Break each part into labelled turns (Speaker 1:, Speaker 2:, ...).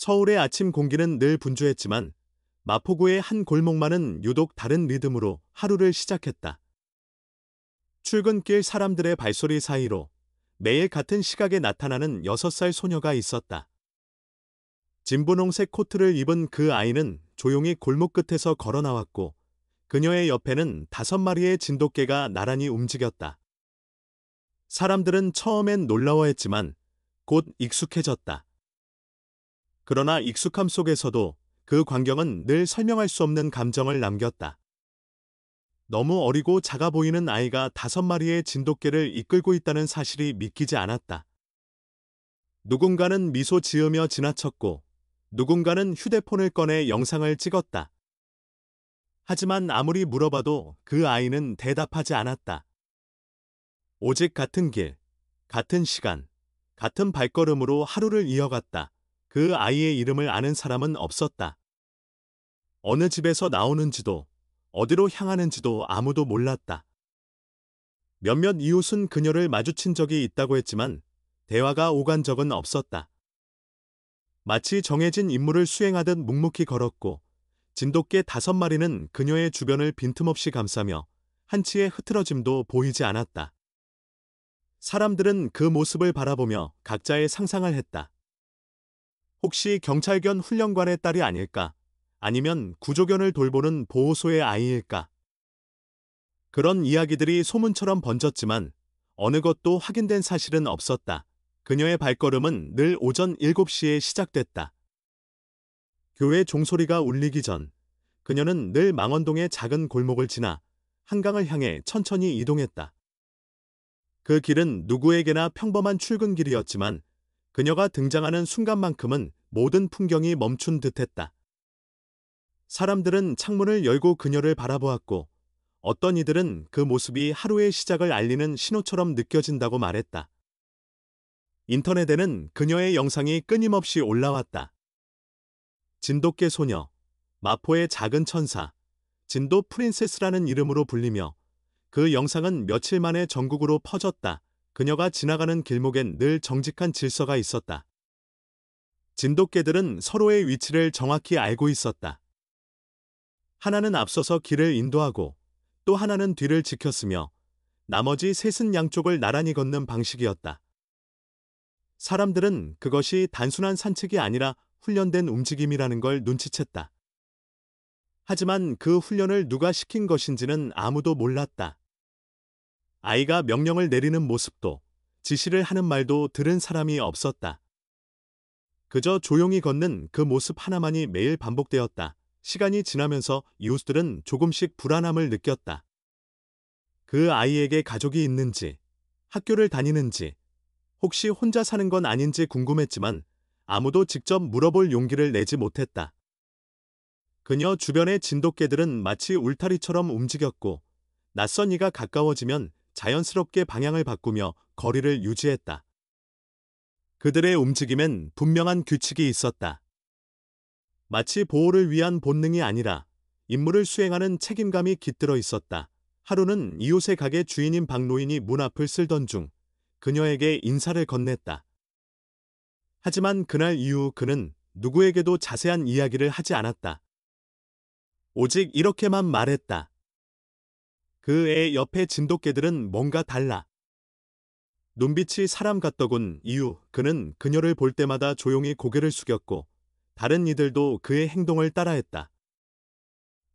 Speaker 1: 서울의 아침 공기는 늘 분주했지만 마포구의 한 골목만은 유독 다른 리듬으로 하루를 시작했다. 출근길 사람들의 발소리 사이로 매일 같은 시각에 나타나는 6살 소녀가 있었다. 진분홍색 코트를 입은 그 아이는 조용히 골목 끝에서 걸어 나왔고 그녀의 옆에는 5마리의 진돗개가 나란히 움직였다. 사람들은 처음엔 놀라워했지만 곧 익숙해졌다. 그러나 익숙함 속에서도 그 광경은 늘 설명할 수 없는 감정을 남겼다. 너무 어리고 작아 보이는 아이가 5마리의 진돗개를 이끌고 있다는 사실이 믿기지 않았다. 누군가는 미소 지으며 지나쳤고 누군가는 휴대폰을 꺼내 영상을 찍었다. 하지만 아무리 물어봐도 그 아이는 대답하지 않았다. 오직 같은 길, 같은 시간, 같은 발걸음으로 하루를 이어갔다. 그 아이의 이름을 아는 사람은 없었다. 어느 집에서 나오는지도 어디로 향하는지도 아무도 몰랐다. 몇몇 이웃은 그녀를 마주친 적이 있다고 했지만 대화가 오간 적은 없었다. 마치 정해진 임무를 수행하듯 묵묵히 걸었고 진돗개 5마리는 그녀의 주변을 빈틈없이 감싸며 한치의 흐트러짐도 보이지 않았다. 사람들은 그 모습을 바라보며 각자의 상상을 했다. 혹시 경찰견 훈련관의 딸이 아닐까? 아니면 구조견을 돌보는 보호소의 아이일까? 그런 이야기들이 소문처럼 번졌지만 어느 것도 확인된 사실은 없었다. 그녀의 발걸음은 늘 오전 7시에 시작됐다. 교회 종소리가 울리기 전 그녀는 늘 망원동의 작은 골목을 지나 한강을 향해 천천히 이동했다. 그 길은 누구에게나 평범한 출근길이었지만 그녀가 등장하는 순간만큼은 모든 풍경이 멈춘 듯했다. 사람들은 창문을 열고 그녀를 바라보았고 어떤 이들은 그 모습이 하루의 시작을 알리는 신호처럼 느껴진다고 말했다. 인터넷에는 그녀의 영상이 끊임없이 올라왔다. 진돗개 소녀, 마포의 작은 천사, 진도 프린세스라는 이름으로 불리며 그 영상은 며칠 만에 전국으로 퍼졌다. 그녀가 지나가는 길목엔 늘 정직한 질서가 있었다. 진돗개들은 서로의 위치를 정확히 알고 있었다. 하나는 앞서서 길을 인도하고 또 하나는 뒤를 지켰으며 나머지 셋은 양쪽을 나란히 걷는 방식이었다. 사람들은 그것이 단순한 산책이 아니라 훈련된 움직임이라는 걸 눈치챘다. 하지만 그 훈련을 누가 시킨 것인지는 아무도 몰랐다. 아이가 명령을 내리는 모습도 지시를 하는 말도 들은 사람이 없었다. 그저 조용히 걷는 그 모습 하나만이 매일 반복되었다. 시간이 지나면서 이웃들은 조금씩 불안함을 느꼈다. 그 아이에게 가족이 있는지, 학교를 다니는지, 혹시 혼자 사는 건 아닌지 궁금했지만 아무도 직접 물어볼 용기를 내지 못했다. 그녀 주변의 진돗개들은 마치 울타리처럼 움직였고 낯선 이가 가까워지면 자연스럽게 방향을 바꾸며 거리를 유지했다. 그들의 움직임엔 분명한 규칙이 있었다. 마치 보호를 위한 본능이 아니라 임무를 수행하는 책임감이 깃들어 있었다. 하루는 이웃의 가게 주인인 박노인이 문 앞을 쓸던 중 그녀에게 인사를 건넸다. 하지만 그날 이후 그는 누구에게도 자세한 이야기를 하지 않았다. 오직 이렇게만 말했다. 그 애 옆에 진돗개들은 뭔가 달라. 눈빛이 사람 같더군. 이후 그는 그녀를 볼 때마다 조용히 고개를 숙였고 다른 이들도 그의 행동을 따라했다.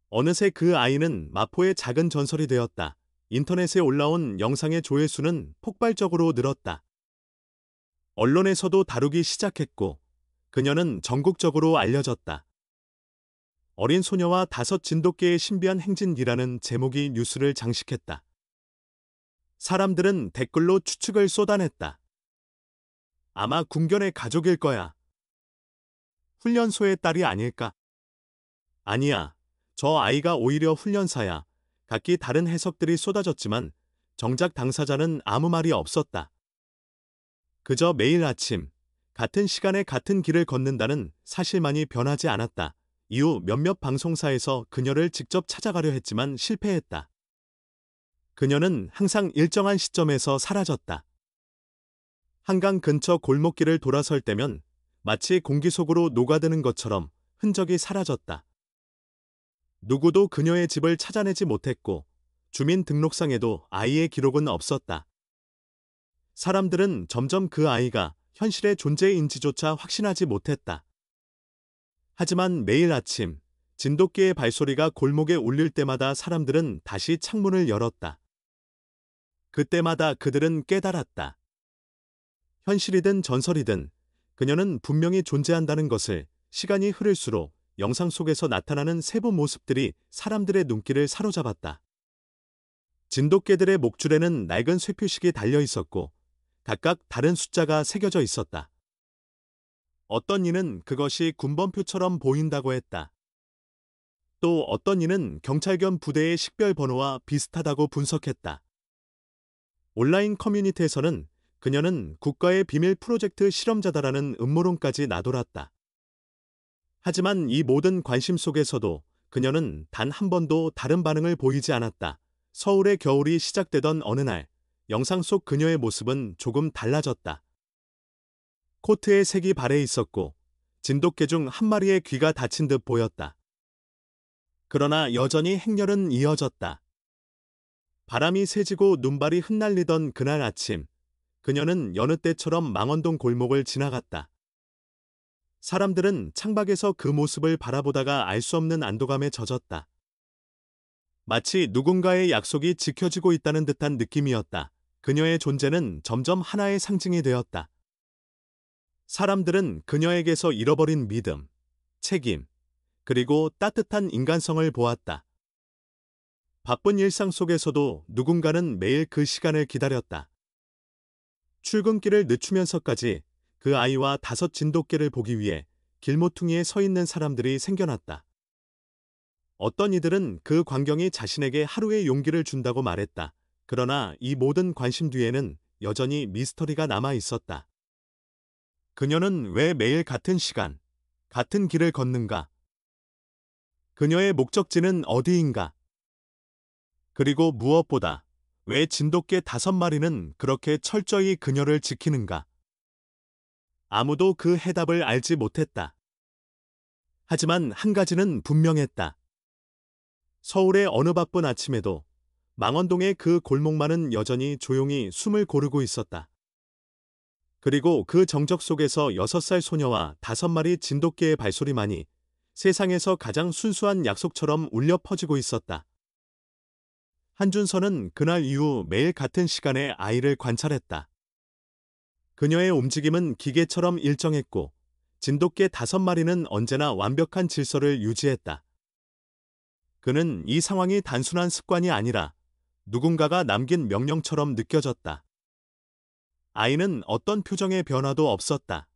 Speaker 1: 어느새 그 아이는 마포의 작은 전설이 되었다. 인터넷에 올라온 영상의 조회수는 폭발적으로 늘었다. 언론에서도 다루기 시작했고 그녀는 전국적으로 알려졌다. 어린 소녀와 5 진돗개의 신비한 행진이라는 제목이 뉴스를 장식했다. 사람들은 댓글로 추측을 쏟아냈다. 아마 군견의 가족일 거야. 훈련소의 딸이 아닐까? 아니야. 저 아이가 오히려 훈련사야. 각기 다른 해석들이 쏟아졌지만 정작 당사자는 아무 말이 없었다. 그저 매일 아침 같은 시간에 같은 길을 걷는다는 사실만이 변하지 않았다. 이후 몇몇 방송사에서 그녀를 직접 찾아가려 했지만 실패했다. 그녀는 항상 일정한 시점에서 사라졌다. 한강 근처 골목길을 돌아설 때면 마치 공기 속으로 녹아드는 것처럼 흔적이 사라졌다. 누구도 그녀의 집을 찾아내지 못했고 주민등록상에도 아이의 기록은 없었다. 사람들은 점점 그 아이가 현실의 존재인지조차 확신하지 못했다. 하지만 매일 아침 진돗개의 발소리가 골목에 울릴 때마다 사람들은 다시 창문을 열었다. 그때마다 그들은 깨달았다. 현실이든 전설이든 그녀는 분명히 존재한다는 것을. 시간이 흐를수록 영상 속에서 나타나는 세부 모습들이 사람들의 눈길을 사로잡았다. 진돗개들의 목줄에는 낡은 쇠표식이 달려 있었고 각각 다른 숫자가 새겨져 있었다. 어떤 이는 그것이 군번표처럼 보인다고 했다. 또 어떤 이는 경찰견 부대의 식별 번호와 비슷하다고 분석했다. 온라인 커뮤니티에서는 그녀는 국가의 비밀 프로젝트 실험자다라는 음모론까지 나돌았다. 하지만 이 모든 관심 속에서도 그녀는 단 한 번도 다른 반응을 보이지 않았다. 서울의 겨울이 시작되던 어느 날, 영상 속 그녀의 모습은 조금 달라졌다. 코트에 색이 발해 있었고 진돗개 중 한 마리의 귀가 닫힌 듯 보였다. 그러나 여전히 행렬은 이어졌다. 바람이 세지고 눈발이 흩날리던 그날 아침, 그녀는 여느 때처럼 망원동 골목을 지나갔다. 사람들은 창밖에서 그 모습을 바라보다가 알 수 없는 안도감에 젖었다. 마치 누군가의 약속이 지켜지고 있다는 듯한 느낌이었다. 그녀의 존재는 점점 하나의 상징이 되었다. 사람들은 그녀에게서 잃어버린 믿음, 책임, 그리고 따뜻한 인간성을 보았다. 바쁜 일상 속에서도 누군가는 매일 그 시간을 기다렸다. 출근길을 늦추면서까지 그 아이와 5 진돗개를 보기 위해 길모퉁이에 서 있는 사람들이 생겨났다. 어떤 이들은 그 광경이 자신에게 하루의 용기를 준다고 말했다. 그러나 이 모든 관심 뒤에는 여전히 미스터리가 남아 있었다. 그녀는 왜 매일 같은 시간, 같은 길을 걷는가? 그녀의 목적지는 어디인가? 그리고 무엇보다 왜 진돗개 5마리는 그렇게 철저히 그녀를 지키는가? 아무도 그 해답을 알지 못했다. 하지만 한 가지는 분명했다. 서울의 어느 바쁜 아침에도 망원동의 그 골목만은 여전히 조용히 숨을 고르고 있었다. 그리고 그 정적 속에서 6살 소녀와 5마리 진돗개의 발소리만이 세상에서 가장 순수한 약속처럼 울려 퍼지고 있었다. 한준서는 그날 이후 매일 같은 시간에 아이를 관찰했다. 그녀의 움직임은 기계처럼 일정했고 진돗개 5마리는 언제나 완벽한 질서를 유지했다. 그는 이 상황이 단순한 습관이 아니라 누군가가 남긴 명령처럼 느껴졌다. 아이는 어떤 표정의 변화도 없었다.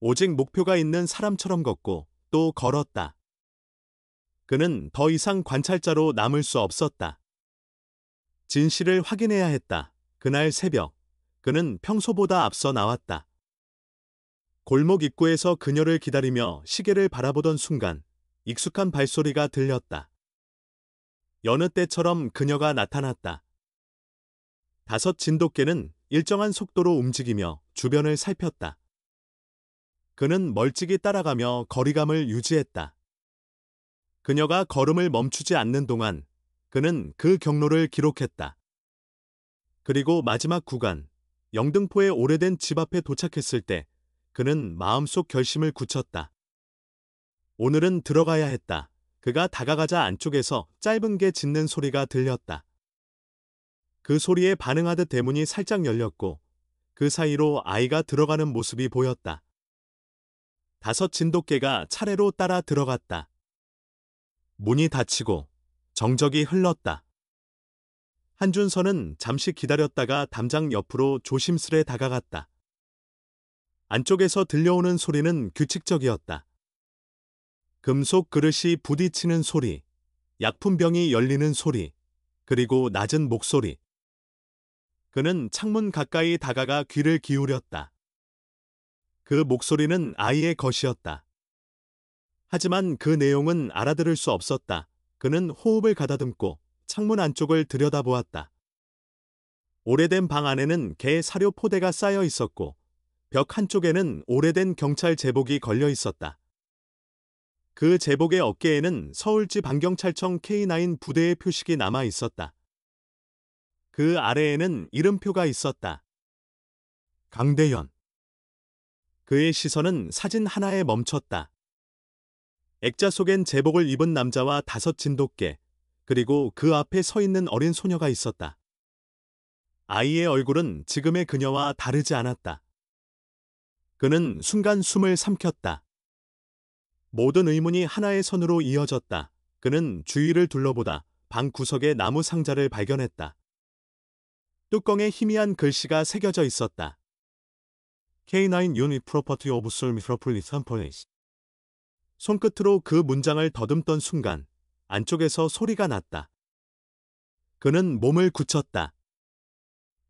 Speaker 1: 오직 목표가 있는 사람처럼 걷고 또 걸었다. 그는 더 이상 관찰자로 남을 수 없었다. 진실을 확인해야 했다. 그날 새벽, 그는 평소보다 앞서 나왔다. 골목 입구에서 그녀를 기다리며 시계를 바라보던 순간 익숙한 발소리가 들렸다. 여느 때처럼 그녀가 나타났다. 5 진돗개는 일정한 속도로 움직이며 주변을 살폈다. 그는 멀찍이 따라가며 거리감을 유지했다. 그녀가 걸음을 멈추지 않는 동안 그는 그 경로를 기록했다. 그리고 마지막 구간, 영등포의 오래된 집 앞에 도착했을 때 그는 마음속 결심을 굳혔다. 오늘은 들어가야 했다. 그가 다가가자 안쪽에서 짧은 개 짖는 소리가 들렸다. 그 소리에 반응하듯 대문이 살짝 열렸고 그 사이로 아이가 들어가는 모습이 보였다. 5 진돗개가 차례로 따라 들어갔다. 문이 닫히고 정적이 흘렀다. 한준서는 잠시 기다렸다가 담장 옆으로 조심스레 다가갔다. 안쪽에서 들려오는 소리는 규칙적이었다. 금속 그릇이 부딪히는 소리, 약품병이 열리는 소리, 그리고 낮은 목소리. 그는 창문 가까이 다가가 귀를 기울였다. 그 목소리는 아이의 것이었다. 하지만 그 내용은 알아들을 수 없었다. 그는 호흡을 가다듬고 창문 안쪽을 들여다보았다. 오래된 방 안에는 개 사료 포대가 쌓여 있었고 벽 한쪽에는 오래된 경찰 제복이 걸려 있었다. 그 제복의 어깨에는 서울지방경찰청 K9 부대의 표식이 남아 있었다. 그 아래에는 이름표가 있었다. 강대현. 그의 시선은 사진 하나에 멈췄다. 액자 속엔 제복을 입은 남자와 5 진돗개, 그리고 그 앞에 서 있는 어린 소녀가 있었다. 아이의 얼굴은 지금의 그녀와 다르지 않았다. 그는 순간 숨을 삼켰다. 모든 의문이 하나의 선으로 이어졌다. 그는 주위를 둘러보다 방 구석에 나무 상자를 발견했다. 뚜껑에 희미한 글씨가 새겨져 있었다. K9 Unit Property of Solmi Metropolitan Police. 손끝으로 그 문장을 더듬던 순간 안쪽에서 소리가 났다. 그는 몸을 굳혔다.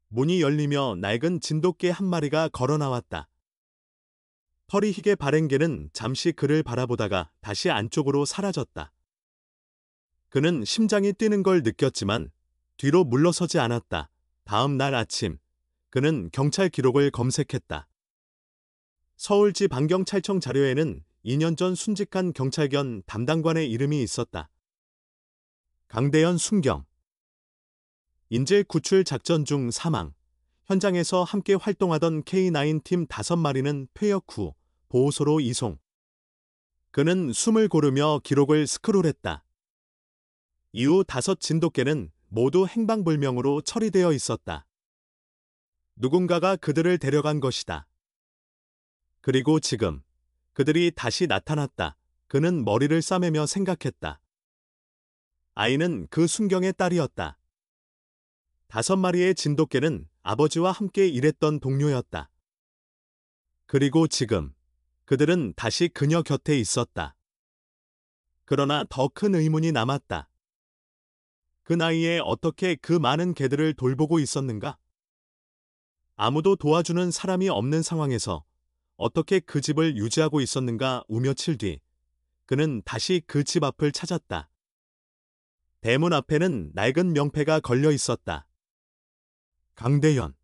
Speaker 1: 문이 열리며 낡은 진돗개 한 마리가 걸어 나왔다. 털이 희게 바랜 개는 잠시 그를 바라보다가 다시 안쪽으로 사라졌다. 그는 심장이 뛰는 걸 느꼈지만 뒤로 물러서지 않았다. 다음 날 아침, 그는 경찰 기록을 검색했다. 서울지방경찰청 자료에는 2년 전 순직한 경찰견 담당관의 이름이 있었다. 강대현 순경. 인질 구출 작전 중 사망. 현장에서 함께 활동하던 K9 팀 5마리는 퇴역 후 보호소로 이송. 그는 숨을 고르며 기록을 스크롤했다. 이후 5 진돗개는 모두 행방불명으로 처리되어 있었다. 누군가가 그들을 데려간 것이다. 그리고 지금 그들이 다시 나타났다. 그는 머리를 싸매며 생각했다. 아이는 그 순경의 딸이었다. 5마리의 진돗개는 아버지와 함께 일했던 동료였다. 그리고 지금 그들은 다시 그녀 곁에 있었다. 그러나 더 큰 의문이 남았다. 그 나이에 어떻게 그 많은 개들을 돌보고 있었는가? 아무도 도와주는 사람이 없는 상황에서 어떻게 그 집을 유지하고 있었는가? 우며칠 뒤 그는 다시 그 집 앞을 찾았다. 대문 앞에는 낡은 명패가 걸려 있었다. 강대현.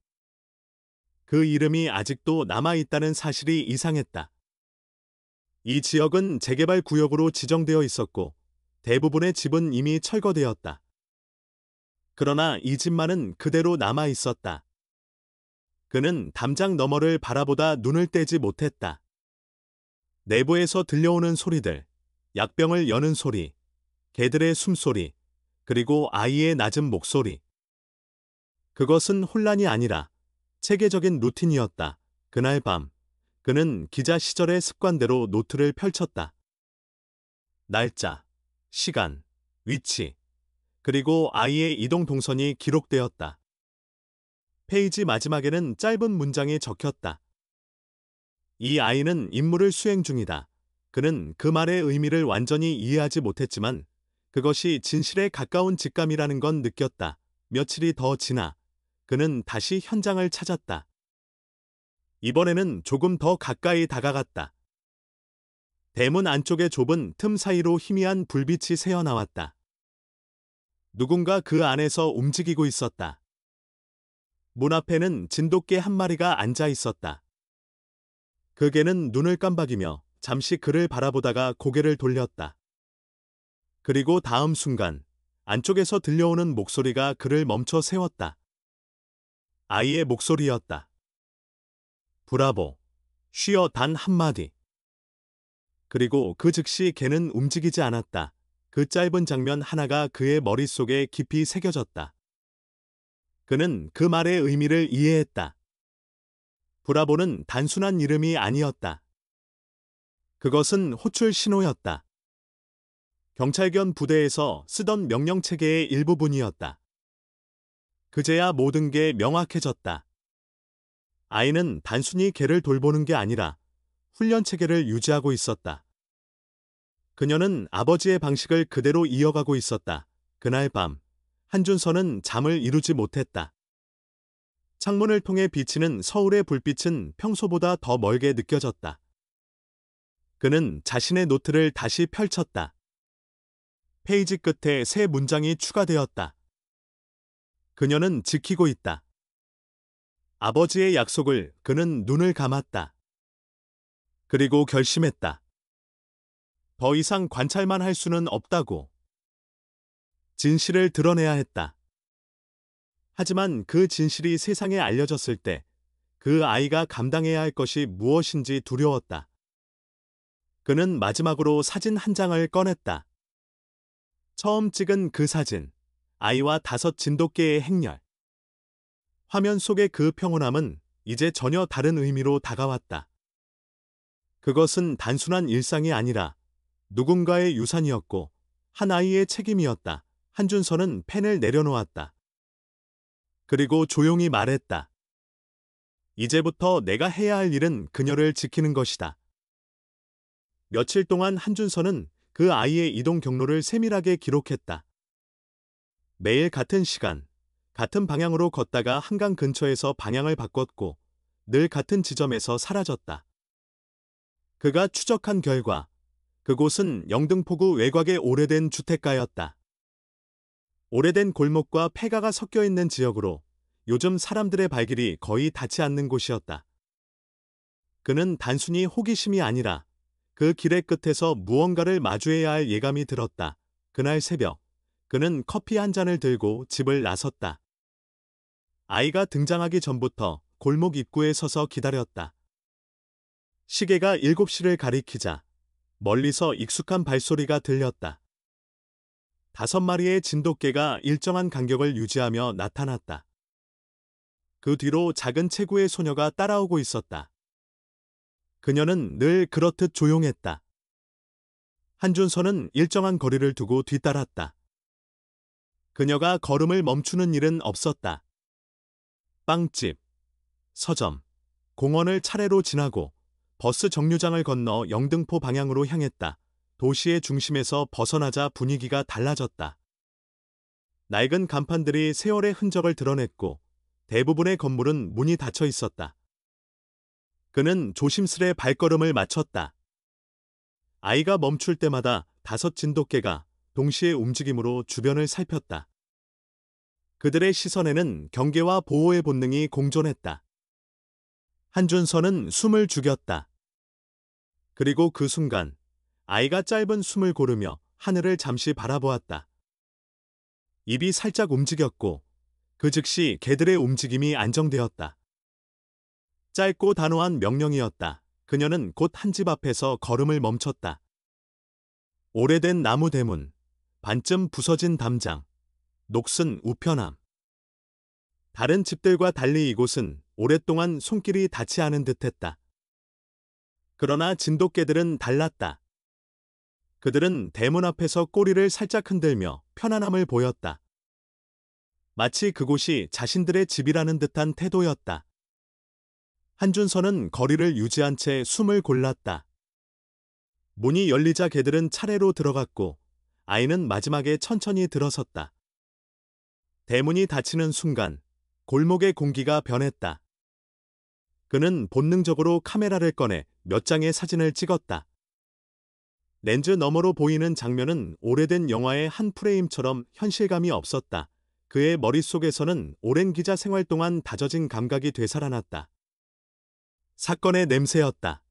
Speaker 1: 그 이름이 아직도 남아있다는 사실이 이상했다. 이 지역은 재개발 구역으로 지정되어 있었고 대부분의 집은 이미 철거되었다. 그러나 이 집만은 그대로 남아 있었다. 그는 담장 너머를 바라보다 눈을 떼지 못했다. 내부에서 들려오는 소리들, 약병을 여는 소리, 개들의 숨소리, 그리고 아이의 낮은 목소리. 그것은 혼란이 아니라 체계적인 루틴이었다. 그날 밤, 그는 기자 시절의 습관대로 노트를 펼쳤다. 날짜, 시간, 위치, 그리고 아이의 이동 동선이 기록되었다. 페이지 마지막에는 짧은 문장이 적혔다. 이 아이는 임무를 수행 중이다. 그는 그 말의 의미를 완전히 이해하지 못했지만 그것이 진실에 가까운 직감이라는 건 느꼈다. 며칠이 더 지나 그는 다시 현장을 찾았다. 이번에는 조금 더 가까이 다가갔다. 대문 안쪽의 좁은 틈 사이로 희미한 불빛이 새어나왔다. 누군가 그 안에서 움직이고 있었다. 문 앞에는 진돗개 한 마리가 앉아 있었다. 그 개는 눈을 깜박이며 잠시 그를 바라보다가 고개를 돌렸다. 그리고 다음 순간 안쪽에서 들려오는 목소리가 그를 멈춰 세웠다. 아이의 목소리였다. 브라보. 쉬어 단 한마디. 그리고 그 즉시 개는 움직이지 않았다. 그 짧은 장면 하나가 그의 머릿속에 깊이 새겨졌다. 그는 그 말의 의미를 이해했다. 브라보는 단순한 이름이 아니었다. 그것은 호출 신호였다. 경찰견 부대에서 쓰던 명령체계의 일부분이었다. 그제야 모든 게 명확해졌다. 아이는 단순히 개를 돌보는 게 아니라 훈련 체계를 유지하고 있었다. 그녀는 아버지의 방식을 그대로 이어가고 있었다. 그날 밤, 한준서는 잠을 이루지 못했다. 창문을 통해 비치는 서울의 불빛은 평소보다 더 멀게 느껴졌다. 그는 자신의 노트를 다시 펼쳤다. 페이지 끝에 새 문장이 추가되었다. 그녀는 지키고 있다. 아버지의 약속을 그는 눈을 감았다. 그리고 결심했다. 더 이상 관찰만 할 수는 없다고. 진실을 드러내야 했다. 하지만 그 진실이 세상에 알려졌을 때 그 아이가 감당해야 할 것이 무엇인지 두려웠다. 그는 마지막으로 사진 한 장을 꺼냈다. 처음 찍은 그 사진, 아이와 5 진돗개의 행렬. 화면 속의 그 평온함은 이제 전혀 다른 의미로 다가왔다. 그것은 단순한 일상이 아니라 누군가의 유산이었고 한 아이의 책임이었다. 한준서는 펜을 내려놓았다. 그리고 조용히 말했다. 이제부터 내가 해야 할 일은 그녀를 지키는 것이다. 며칠 동안 한준서는 그 아이의 이동 경로를 세밀하게 기록했다. 매일 같은 시간, 같은 방향으로 걷다가 한강 근처에서 방향을 바꿨고 늘 같은 지점에서 사라졌다. 그가 추적한 결과 그곳은 영등포구 외곽의 오래된 주택가였다. 오래된 골목과 폐가가 섞여 있는 지역으로 요즘 사람들의 발길이 거의 닿지 않는 곳이었다. 그는 단순히 호기심이 아니라 그 길의 끝에서 무언가를 마주해야 할 예감이 들었다. 그날 새벽, 그는 커피 한 잔을 들고 집을 나섰다. 아이가 등장하기 전부터 골목 입구에 서서 기다렸다. 시계가 7시를 가리키자 멀리서 익숙한 발소리가 들렸다. 5마리의 진돗개가 일정한 간격을 유지하며 나타났다. 그 뒤로 작은 체구의 소녀가 따라오고 있었다. 그녀는 늘 그렇듯 조용했다. 한준서는 일정한 거리를 두고 뒤따랐다. 그녀가 걸음을 멈추는 일은 없었다. 빵집, 서점, 공원을 차례로 지나고 버스 정류장을 건너 영등포 방향으로 향했다. 도시의 중심에서 벗어나자 분위기가 달라졌다. 낡은 간판들이 세월의 흔적을 드러냈고 대부분의 건물은 문이 닫혀 있었다. 그는 조심스레 발걸음을 맞췄다. 아이가 멈출 때마다 5 진돗개가 동시에 움직임으로 주변을 살폈다. 그들의 시선에는 경계와 보호의 본능이 공존했다. 한준서는 숨을 죽였다. 그리고 그 순간 아이가 짧은 숨을 고르며 하늘을 잠시 바라보았다. 입이 살짝 움직였고 그 즉시 개들의 움직임이 안정되었다. 짧고 단호한 명령이었다. 그녀는 곧 한 집 앞에서 걸음을 멈췄다. 오래된 나무 대문, 반쯤 부서진 담장, 녹슨 우편함. 다른 집들과 달리 이곳은 오랫동안 손길이 닿지 않은 듯했다. 그러나 진돗개들은 달랐다. 그들은 대문 앞에서 꼬리를 살짝 흔들며 편안함을 보였다. 마치 그곳이 자신들의 집이라는 듯한 태도였다. 한준서는 거리를 유지한 채 숨을 골랐다. 문이 열리자 개들은 차례로 들어갔고 아이는 마지막에 천천히 들어섰다. 대문이 닫히는 순간 골목의 공기가 변했다. 그는 본능적으로 카메라를 꺼내 몇 장의 사진을 찍었다. 렌즈 너머로 보이는 장면은 오래된 영화의 한 프레임처럼 현실감이 없었다. 그의 머릿속에서는 오랜 기자 생활 동안 다져진 감각이 되살아났다. 사건의 냄새였다.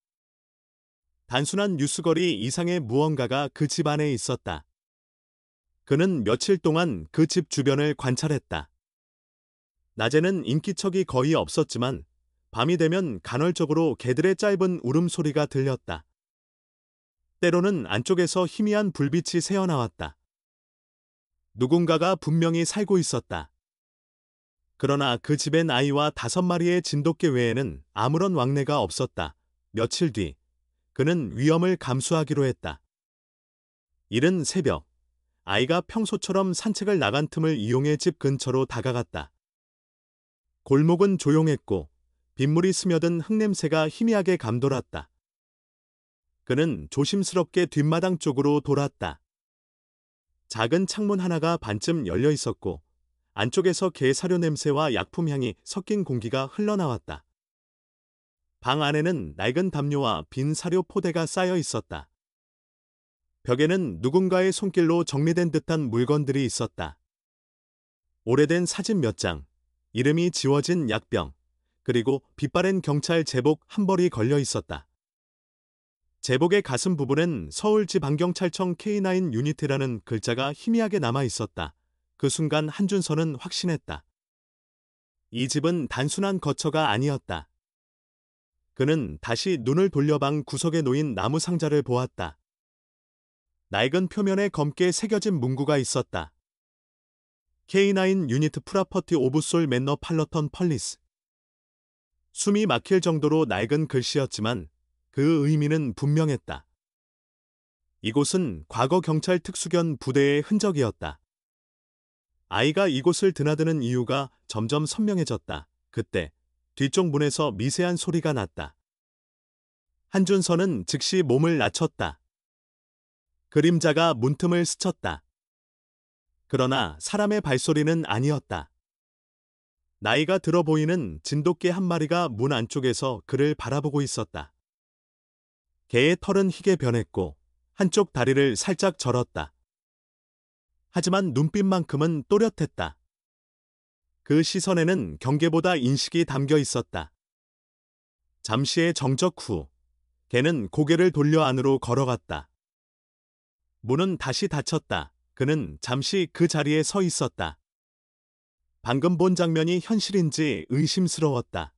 Speaker 1: 단순한 뉴스거리 이상의 무언가가 그 집 안에 있었다. 그는 며칠 동안 그 집 주변을 관찰했다. 낮에는 인기척이 거의 없었지만 밤이 되면 간헐적으로 개들의 짧은 울음소리가 들렸다. 때로는 안쪽에서 희미한 불빛이 새어나왔다. 누군가가 분명히 살고 있었다. 그러나 그 집엔 아이와 5마리의 진돗개 외에는 아무런 왕래가 없었다. 며칠 뒤, 그는 위험을 감수하기로 했다. 이른 새벽, 아이가 평소처럼 산책을 나간 틈을 이용해 집 근처로 다가갔다. 골목은 조용했고 빗물이 스며든 흙냄새가 희미하게 감돌았다. 그는 조심스럽게 뒷마당 쪽으로 돌았다. 작은 창문 하나가 반쯤 열려 있었고 안쪽에서 개 사료 냄새와 약품 향이 섞인 공기가 흘러나왔다. 방 안에는 낡은 담요와 빈 사료 포대가 쌓여 있었다. 벽에는 누군가의 손길로 정리된 듯한 물건들이 있었다. 오래된 사진 몇 장, 이름이 지워진 약병, 그리고 빛바랜 경찰 제복 한 벌이 걸려 있었다. 제복의 가슴 부분엔 서울지방경찰청 K9 유니트라는 글자가 희미하게 남아 있었다. 그 순간 한준서는 확신했다. 이 집은 단순한 거처가 아니었다. 그는 다시 눈을 돌려 방 구석에 놓인 나무 상자를 보았다. 낡은 표면에 검게 새겨진 문구가 있었다. K9 유니트 프라퍼티 오브 솔 매너 팔러턴 펄리스. 숨이 막힐 정도로 낡은 글씨였지만 그 의미는 분명했다. 이곳은 과거 경찰 특수견 부대의 흔적이었다. 아이가 이곳을 드나드는 이유가 점점 선명해졌다. 그때 뒤쪽 문에서 미세한 소리가 났다. 한준서는 즉시 몸을 낮췄다. 그림자가 문틈을 스쳤다. 그러나 사람의 발소리는 아니었다. 나이가 들어 보이는 진돗개 한 마리가 문 안쪽에서 그를 바라보고 있었다. 개의 털은 희게 변했고 한쪽 다리를 살짝 절었다. 하지만 눈빛만큼은 또렷했다. 그 시선에는 경계보다 인식이 담겨 있었다. 잠시의 정적 후 개는 고개를 돌려 안으로 걸어갔다. 문은 다시 닫혔다. 그는 잠시 그 자리에 서 있었다. 방금 본 장면이 현실인지 의심스러웠다.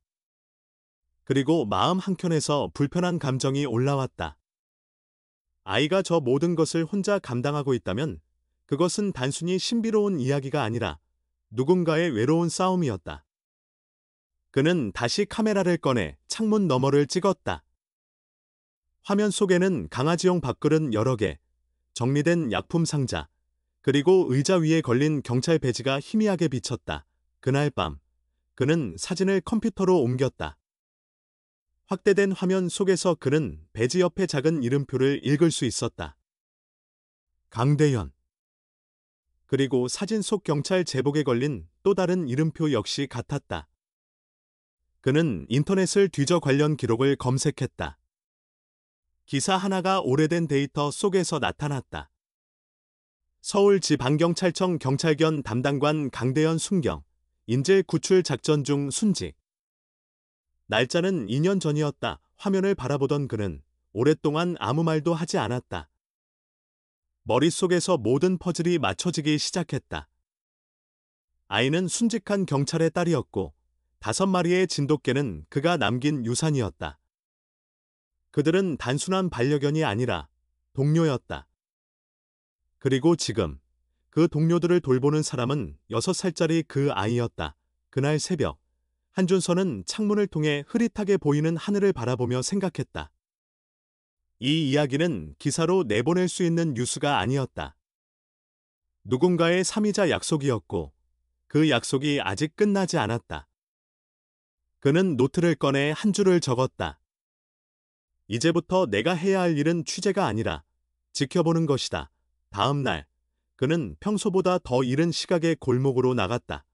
Speaker 1: 그리고 마음 한켠에서 불편한 감정이 올라왔다. 아이가 저 모든 것을 혼자 감당하고 있다면 그것은 단순히 신비로운 이야기가 아니라 누군가의 외로운 싸움이었다. 그는 다시 카메라를 꺼내 창문 너머를 찍었다. 화면 속에는 강아지용 밥그릇 여러 개, 정리된 약품 상자, 그리고 의자 위에 걸린 경찰 배지가 희미하게 비쳤다. 그날 밤, 그는 사진을 컴퓨터로 옮겼다. 확대된 화면 속에서 그는 배지 옆에 작은 이름표를 읽을 수 있었다. 강대현. 그리고 사진 속 경찰 제복에 걸린 또 다른 이름표 역시 같았다. 그는 인터넷을 뒤져 관련 기록을 검색했다. 기사 하나가 오래된 데이터 속에서 나타났다. 서울지방경찰청 경찰견 담당관 강대현 순경, 인질 구출 작전 중 순직. 날짜는 2년 전이었다. 화면을 바라보던 그는 오랫동안 아무 말도 하지 않았다. 머릿속에서 모든 퍼즐이 맞춰지기 시작했다. 아이는 순직한 경찰의 딸이었고 5마리의 진돗개는 그가 남긴 유산이었다. 그들은 단순한 반려견이 아니라 동료였다. 그리고 지금 그 동료들을 돌보는 사람은 6살짜리 그 아이였다. 그날 새벽, 한준서는 창문을 통해 흐릿하게 보이는 하늘을 바라보며 생각했다. 이 이야기는 기사로 내보낼 수 있는 뉴스가 아니었다. 누군가의 3위자 약속이었고 그 약속이 아직 끝나지 않았다. 그는 노트를 꺼내 한 줄을 적었다. 이제부터 내가 해야 할 일은 취재가 아니라 지켜보는 것이다. 다음 날, 그는 평소보다 더 이른 시각에 골목으로 나갔다.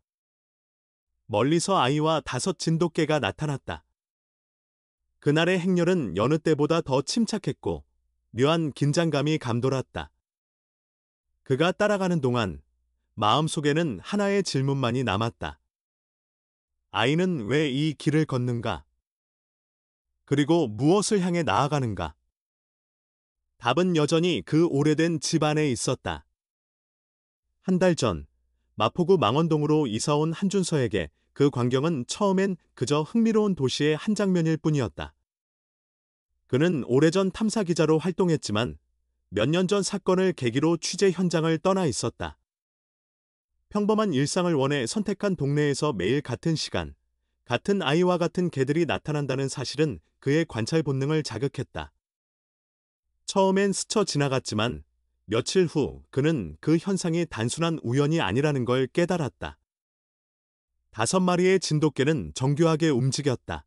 Speaker 1: 멀리서 아이와 5 진돗개가 나타났다. 그날의 행렬은 여느 때보다 더 침착했고 묘한 긴장감이 감돌았다. 그가 따라가는 동안 마음속에는 하나의 질문만이 남았다. 아이는 왜 이 길을 걷는가? 그리고 무엇을 향해 나아가는가? 답은 여전히 그 오래된 집 안에 있었다. 한 달 전, 마포구 망원동으로 이사온 한준서에게 그 광경은 처음엔 그저 흥미로운 도시의 한 장면일 뿐이었다. 그는 오래전 탐사기자로 활동했지만 몇 년 전 사건을 계기로 취재 현장을 떠나 있었다. 평범한 일상을 원해 선택한 동네에서 매일 같은 시간, 같은 아이와 같은 개들이 나타난다는 사실은 그의 관찰 본능을 자극했다. 처음엔 스쳐 지나갔지만 며칠 후 그는 그 현상이 단순한 우연이 아니라는 걸 깨달았다. 5마리의 진돗개는 정교하게 움직였다.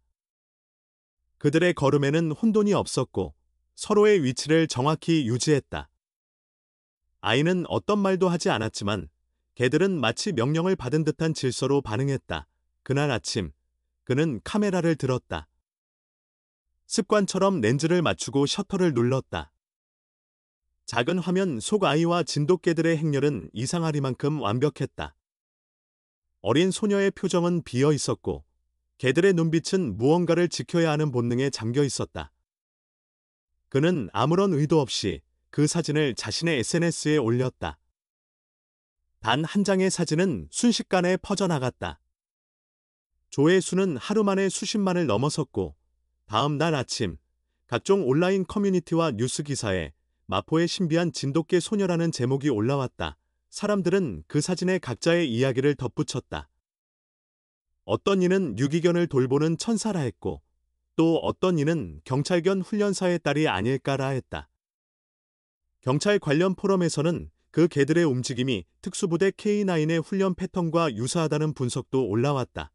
Speaker 1: 그들의 걸음에는 혼돈이 없었고 서로의 위치를 정확히 유지했다. 아이는 어떤 말도 하지 않았지만 개들은 마치 명령을 받은 듯한 질서로 반응했다. 그날 아침, 그는 카메라를 들었다. 습관처럼 렌즈를 맞추고 셔터를 눌렀다. 작은 화면 속 아이와 진돗개들의 행렬은 이상하리만큼 완벽했다. 어린 소녀의 표정은 비어 있었고 개들의 눈빛은 무언가를 지켜야 하는 본능에 잠겨 있었다. 그는 아무런 의도 없이 그 사진을 자신의 SNS에 올렸다. 단 한 장의 사진은 순식간에 퍼져나갔다. 조회수는 하루 만에 수십만을 넘어섰고 다음 날 아침 각종 온라인 커뮤니티와 뉴스 기사에 마포의 신비한 진돗개 소녀라는 제목이 올라왔다. 사람들은 그 사진에 각자의 이야기를 덧붙였다. 어떤 이는 유기견을 돌보는 천사라 했고 또 어떤 이는 경찰견 훈련사의 딸이 아닐까라 했다. 경찰 관련 포럼에서는 그 개들의 움직임이 특수부대 K9의 훈련 패턴과 유사하다는 분석도 올라왔다.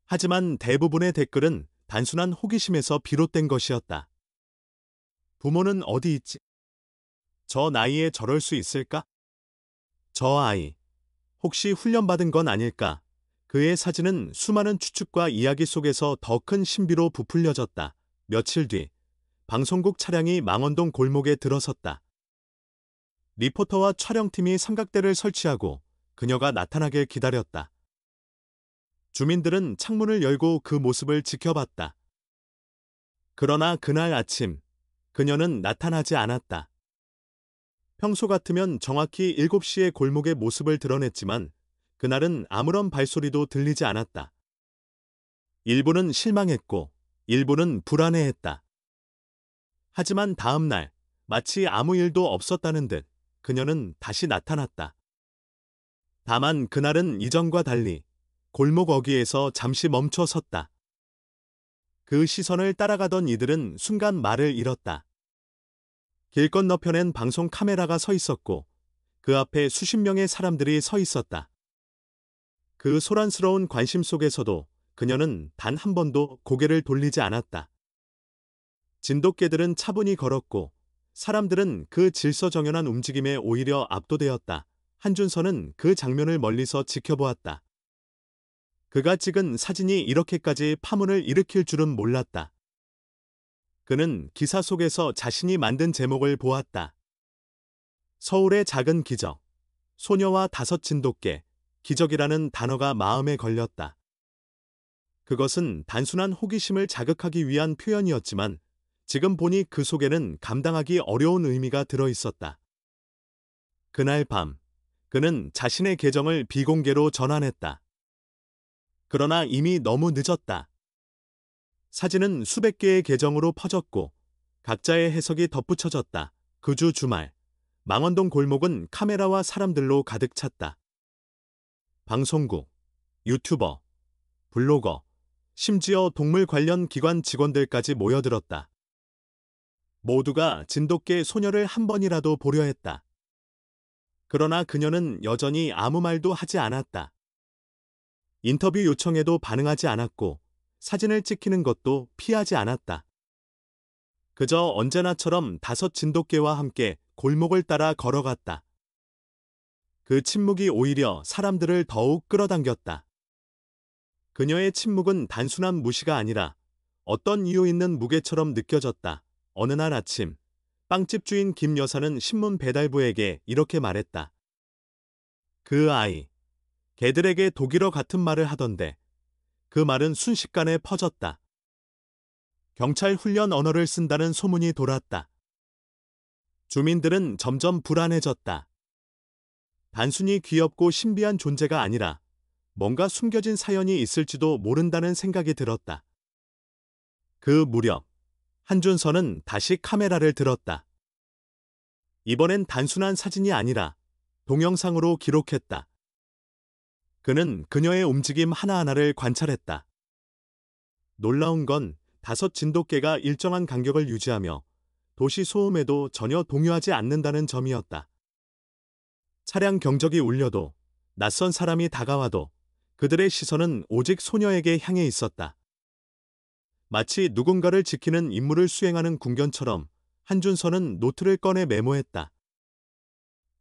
Speaker 1: 하지만 대부분의 댓글은 단순한 호기심에서 비롯된 것이었다. 부모는 어디 있지? 저 나이에 저럴 수 있을까? 저 아이, 혹시 훈련받은 건 아닐까? 그의 사진은 수많은 추측과 이야기 속에서 더 큰 신비로 부풀려졌다. 며칠 뒤, 방송국 차량이 망원동 골목에 들어섰다. 리포터와 촬영팀이 삼각대를 설치하고 그녀가 나타나길 기다렸다. 주민들은 창문을 열고 그 모습을 지켜봤다. 그러나 그날 아침, 그녀는 나타나지 않았다. 평소 같으면 정확히 7시에 골목의 모습을 드러냈지만 그날은 아무런 발소리도 들리지 않았다. 일부는 실망했고 일부는 불안해했다. 하지만 다음 날 마치 아무 일도 없었다는 듯 그녀는 다시 나타났다. 다만 그날은 이전과 달리 골목 어귀에서 잠시 멈춰 섰다. 그 시선을 따라가던 이들은 순간 말을 잃었다. 길 건너편엔 방송 카메라가 서 있었고 그 앞에 수십 명의 사람들이 서 있었다. 그 소란스러운 관심 속에서도 그녀는 단 한 번도 고개를 돌리지 않았다. 진돗개들은 차분히 걸었고 사람들은 그 질서정연한 움직임에 오히려 압도되었다. 한준서는 그 장면을 멀리서 지켜보았다. 그가 찍은 사진이 이렇게까지 파문을 일으킬 줄은 몰랐다. 그는 기사 속에서 자신이 만든 제목을 보았다. 서울의 작은 기적, 소녀와 5 진돗개, 기적이라는 단어가 마음에 걸렸다. 그것은 단순한 호기심을 자극하기 위한 표현이었지만 지금 보니 그 속에는 감당하기 어려운 의미가 들어 있었다. 그날 밤, 그는 자신의 계정을 비공개로 전환했다. 그러나 이미 너무 늦었다. 사진은 수백 개의 계정으로 퍼졌고 각자의 해석이 덧붙여졌다. 그 주 주말, 망원동 골목은 카메라와 사람들로 가득 찼다. 방송국, 유튜버, 블로거, 심지어 동물 관련 기관 직원들까지 모여들었다. 모두가 진돗개 소녀를 한 번이라도 보려 했다. 그러나 그녀는 여전히 아무 말도 하지 않았다. 인터뷰 요청에도 반응하지 않았고 사진을 찍히는 것도 피하지 않았다. 그저 언제나처럼 5 진돗개와 함께 골목을 따라 걸어갔다. 그 침묵이 오히려 사람들을 더욱 끌어당겼다. 그녀의 침묵은 단순한 무시가 아니라 어떤 이유 있는 무게처럼 느껴졌다. 어느 날 아침, 빵집 주인 김 여사는 신문 배달부에게 이렇게 말했다. 그 아이, 개들에게 독일어 같은 말을 하던데 그 말은 순식간에 퍼졌다. 경찰 훈련 언어를 쓴다는 소문이 돌았다. 주민들은 점점 불안해졌다. 단순히 귀엽고 신비한 존재가 아니라 뭔가 숨겨진 사연이 있을지도 모른다는 생각이 들었다. 그 무렵, 한준서는 다시 카메라를 들었다. 이번엔 단순한 사진이 아니라 동영상으로 기록했다. 그는 그녀의 움직임 하나하나를 관찰했다. 놀라운 건 5 진돗개가 일정한 간격을 유지하며 도시 소음에도 전혀 동요하지 않는다는 점이었다. 차량 경적이 울려도 낯선 사람이 다가와도 그들의 시선은 오직 소녀에게 향해 있었다. 마치 누군가를 지키는 임무를 수행하는 군견처럼 한준서는 노트를 꺼내 메모했다.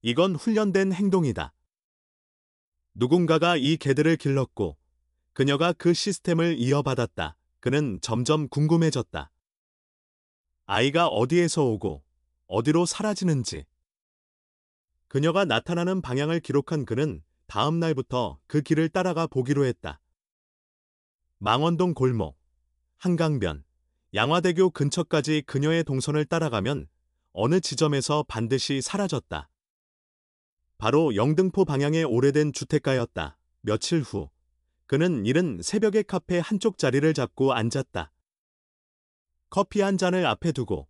Speaker 1: 이건 훈련된 행동이다. 누군가가 이 개들을 길렀고 그녀가 그 시스템을 이어받았다. 그는 점점 궁금해졌다. 아이가 어디에서 오고 어디로 사라지는지. 그녀가 나타나는 방향을 기록한 그는 다음 날부터 그 길을 따라가 보기로 했다. 망원동 골목, 한강변, 양화대교 근처까지 그녀의 동선을 따라가면 어느 지점에서 반드시 사라졌다. 바로 영등포 방향의 오래된 주택가였다. 며칠 후, 그는 이른 새벽에 카페 한쪽 자리를 잡고 앉았다. 커피 한 잔을 앞에 두고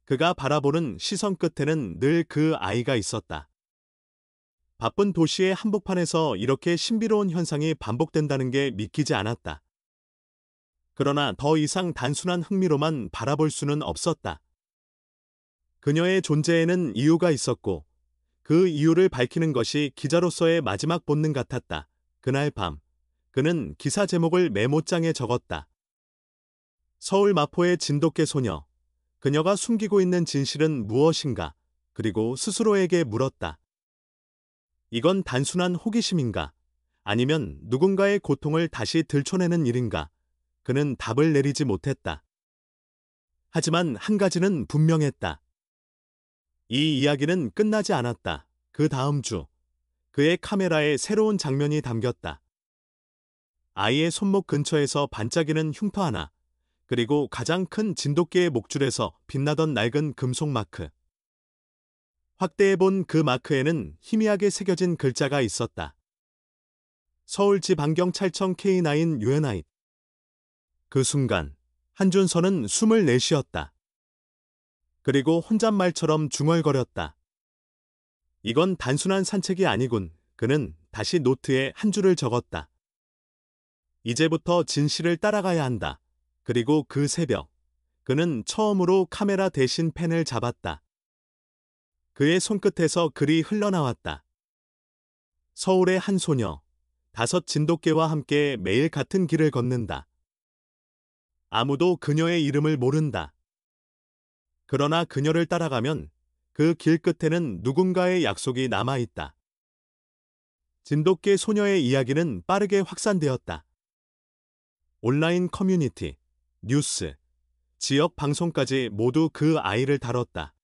Speaker 1: 그가 바라보는 시선 끝에는 늘 그 아이가 있었다. 바쁜 도시의 한복판에서 이렇게 신비로운 현상이 반복된다는 게 믿기지 않았다. 그러나 더 이상 단순한 흥미로만 바라볼 수는 없었다. 그녀의 존재에는 이유가 있었고 그 이유를 밝히는 것이 기자로서의 마지막 본능 같았다. 그날 밤, 그는 기사 제목을 메모장에 적었다. 서울 마포의 진돗개 소녀. 그녀가 숨기고 있는 진실은 무엇인가? 그리고 스스로에게 물었다. 이건 단순한 호기심인가? 아니면 누군가의 고통을 다시 들춰내는 일인가? 그는 답을 내리지 못했다. 하지만 한 가지는 분명했다. 이 이야기는 끝나지 않았다. 그 다음 주, 그의 카메라에 새로운 장면이 담겼다. 아이의 손목 근처에서 반짝이는 흉터 하나, 그리고 가장 큰 진돗개의 목줄에서 빛나던 낡은 금속 마크. 확대해본 그 마크에는 희미하게 새겨진 글자가 있었다. 서울지방경찰청 K9 유엔아잇. 그 순간 한준서는 숨을 내쉬었다. 그리고 혼잣말처럼 중얼거렸다. 이건 단순한 산책이 아니군. 그는 다시 노트에 한 줄을 적었다. 이제부터 진실을 따라가야 한다. 그리고 그 새벽, 그는 처음으로 카메라 대신 펜을 잡았다. 그의 손끝에서 글이 흘러나왔다. 서울의 한 소녀, 5 진돗개와 함께 매일 같은 길을 걷는다. 아무도 그녀의 이름을 모른다. 그러나 그녀를 따라가면 그 길 끝에는 누군가의 약속이 남아있다. 진돗개 소녀의 이야기는 빠르게 확산되었다. 온라인 커뮤니티, 뉴스, 지역 방송까지 모두 그 아이를 다뤘다.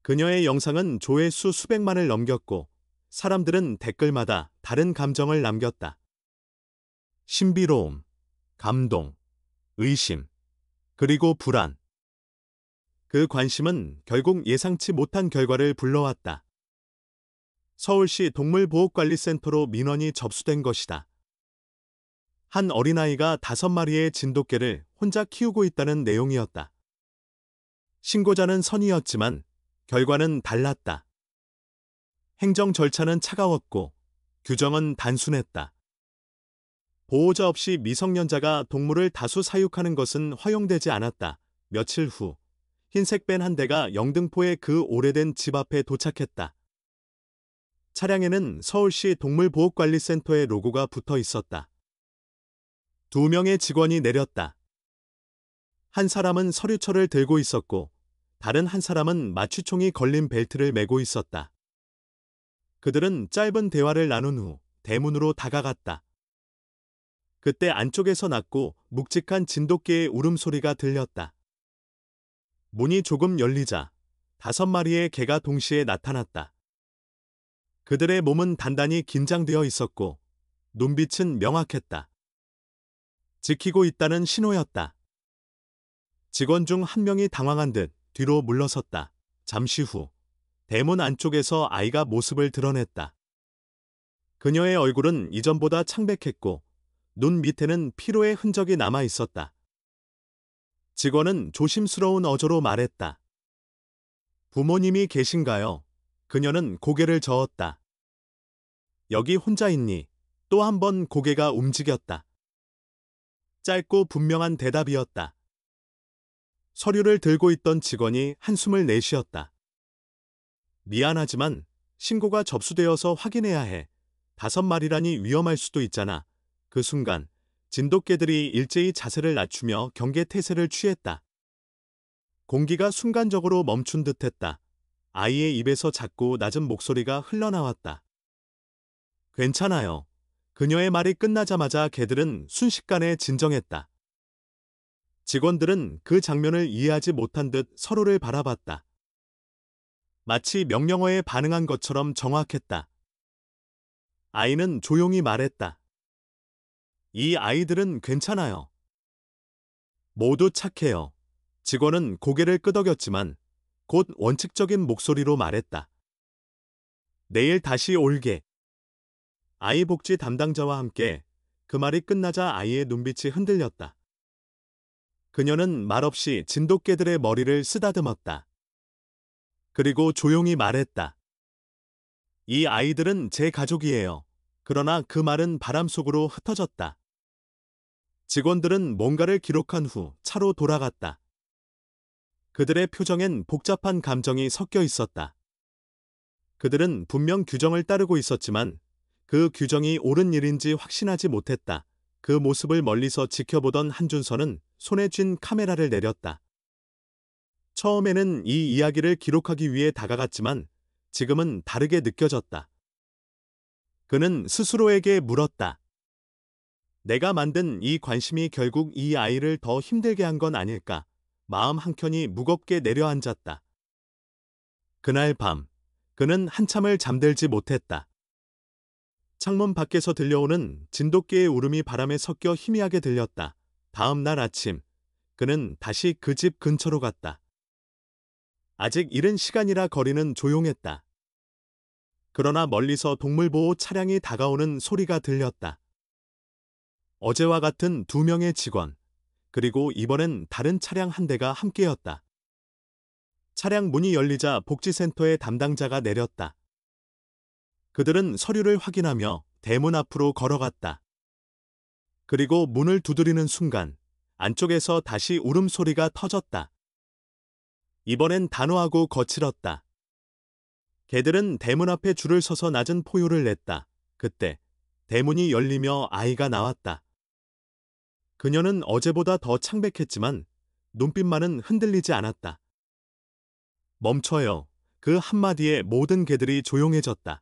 Speaker 1: 그녀의 영상은 조회수 수백만을 넘겼고 사람들은 댓글마다 다른 감정을 남겼다. 신비로움, 감동, 의심, 그리고 불안. 그 관심은 결국 예상치 못한 결과를 불러왔다. 서울시 동물보호관리센터로 민원이 접수된 것이다. 한 어린아이가 5마리의 진돗개를 혼자 키우고 있다는 내용이었다. 신고자는 선의였지만 결과는 달랐다. 행정 절차는 차가웠고 규정은 단순했다. 보호자 없이 미성년자가 동물을 다수 사육하는 것은 허용되지 않았다. 며칠 후, 흰색 밴 한 대가 영등포의 그 오래된 집 앞에 도착했다. 차량에는 서울시 동물보호관리센터의 로고가 붙어 있었다. 2명의 직원이 내렸다. 한 사람은 서류철을 들고 있었고 다른 한 사람은 마취총이 걸린 벨트를 메고 있었다. 그들은 짧은 대화를 나눈 후 대문으로 다가갔다. 그때 안쪽에서 낮고 묵직한 진돗개의 울음소리가 들렸다. 문이 조금 열리자 5마리의 개가 동시에 나타났다. 그들의 몸은 단단히 긴장되어 있었고 눈빛은 명확했다. 지키고 있다는 신호였다. 직원 중 한 명이 당황한 듯 뒤로 물러섰다. 잠시 후 대문 안쪽에서 아이가 모습을 드러냈다. 그녀의 얼굴은 이전보다 창백했고 눈 밑에는 피로의 흔적이 남아 있었다. 직원은 조심스러운 어조로 말했다. 부모님이 계신가요? 그녀는 고개를 저었다. 여기 혼자 있니? 또 한 번 고개가 움직였다. 짧고 분명한 대답이었다. 서류를 들고 있던 직원이 한숨을 내쉬었다. 미안하지만 신고가 접수되어서 확인해야 해. 5마리라니 위험할 수도 있잖아. 그 순간 진돗개들이 일제히 자세를 낮추며 경계태세를 취했다. 공기가 순간적으로 멈춘 듯했다. 아이의 입에서 작고 낮은 목소리가 흘러나왔다. 괜찮아요. 그녀의 말이 끝나자마자 개들은 순식간에 진정했다. 직원들은 그 장면을 이해하지 못한 듯 서로를 바라봤다. 마치 명령어에 반응한 것처럼 정확했다. 아이는 조용히 말했다. 이 아이들은 괜찮아요. 모두 착해요. 직원은 고개를 끄덕였지만 곧 원칙적인 목소리로 말했다. 내일 다시 올게. 아이 복지 담당자와 함께 그 말이 끝나자 아이의 눈빛이 흔들렸다. 그녀는 말없이 진돗개들의 머리를 쓰다듬었다. 그리고 조용히 말했다. 이 아이들은 제 가족이에요. 그러나 그 말은 바람 속으로 흩어졌다. 직원들은 뭔가를 기록한 후 차로 돌아갔다. 그들의 표정엔 복잡한 감정이 섞여 있었다. 그들은 분명 규정을 따르고 있었지만 그 규정이 옳은 일인지 확신하지 못했다. 그 모습을 멀리서 지켜보던 한준서는 손에 쥔 카메라를 내렸다. 처음에는 이 이야기를 기록하기 위해 다가갔지만 지금은 다르게 느껴졌다. 그는 스스로에게 물었다. 내가 만든 이 관심이 결국 이 아이를 더 힘들게 한 건 아닐까? 마음 한켠이 무겁게 내려앉았다. 그날 밤, 그는 한참을 잠들지 못했다. 창문 밖에서 들려오는 진돗개의 울음이 바람에 섞여 희미하게 들렸다. 다음 날 아침, 그는 다시 그 집 근처로 갔다. 아직 이른 시간이라 거리는 조용했다. 그러나 멀리서 동물보호 차량이 다가오는 소리가 들렸다. 어제와 같은 두 명의 직원, 그리고 이번엔 다른 차량 한 대가 함께였다. 차량 문이 열리자 복지센터의 담당자가 내렸다. 그들은 서류를 확인하며 대문 앞으로 걸어갔다. 그리고 문을 두드리는 순간 안쪽에서 다시 울음소리가 터졌다. 이번엔 단호하고 거칠었다. 개들은 대문 앞에 줄을 서서 낮은 포효를 냈다. 그때 대문이 열리며 아이가 나왔다. 그녀는 어제보다 더 창백했지만 눈빛만은 흔들리지 않았다. 멈춰요. 그 한마디에 모든 개들이 조용해졌다.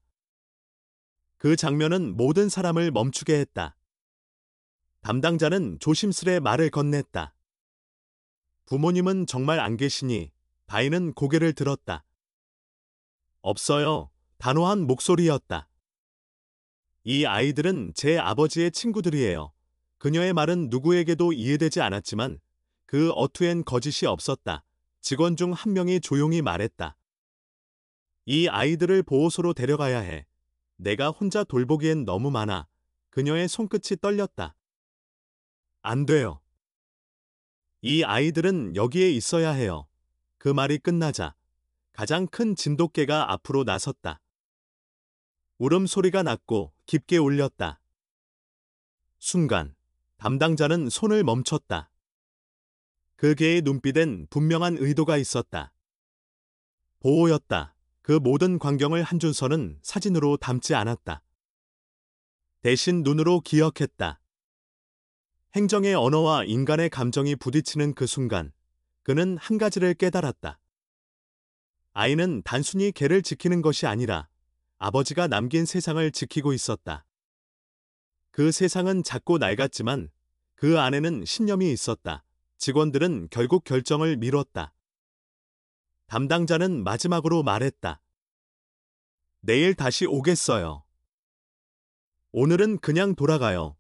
Speaker 1: 그 장면은 모든 사람을 멈추게 했다. 담당자는 조심스레 말을 건넸다. 부모님은 정말 안 계시니? 바이는 고개를 들었다. 없어요. 단호한 목소리였다. 이 아이들은 제 아버지의 친구들이에요. 그녀의 말은 누구에게도 이해되지 않았지만 그 어투엔 거짓이 없었다. 직원 중 한 명이 조용히 말했다. 이 아이들을 보호소로 데려가야 해. 내가 혼자 돌보기엔 너무 많아. 그녀의 손끝이 떨렸다. 안 돼요. 이 아이들은 여기에 있어야 해요. 그 말이 끝나자 가장 큰 진돗개가 앞으로 나섰다. 울음소리가 났고 깊게 울렸다. 순간 담당자는 손을 멈췄다. 그 개의 눈빛엔 분명한 의도가 있었다. 보호였다. 그 모든 광경을 한준서는 사진으로 담지 않았다. 대신 눈으로 기억했다. 행정의 언어와 인간의 감정이 부딪히는 그 순간 그는 한 가지를 깨달았다. 아이는 단순히 개를 지키는 것이 아니라 아버지가 남긴 세상을 지키고 있었다. 그 세상은 작고 낡았지만 그 안에는 신념이 있었다. 직원들은 결국 결정을 미뤘다. 담당자는 마지막으로 말했다. 내일 다시 오겠어요. 오늘은 그냥 돌아가요.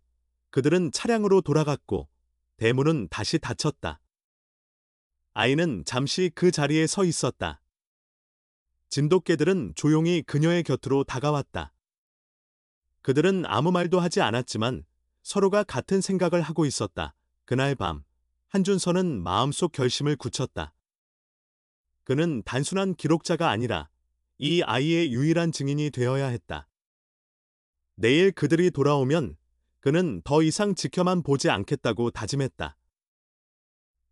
Speaker 1: 그들은 차량으로 돌아갔고 대문은 다시 닫혔다. 아이는 잠시 그 자리에 서 있었다. 진돗개들은 조용히 그녀의 곁으로 다가왔다. 그들은 아무 말도 하지 않았지만 서로가 같은 생각을 하고 있었다. 그날 밤, 한준서는 마음속 결심을 굳혔다. 그는 단순한 기록자가 아니라 이 아이의 유일한 증인이 되어야 했다. 내일 그들이 돌아오면 그는 더 이상 지켜만 보지 않겠다고 다짐했다.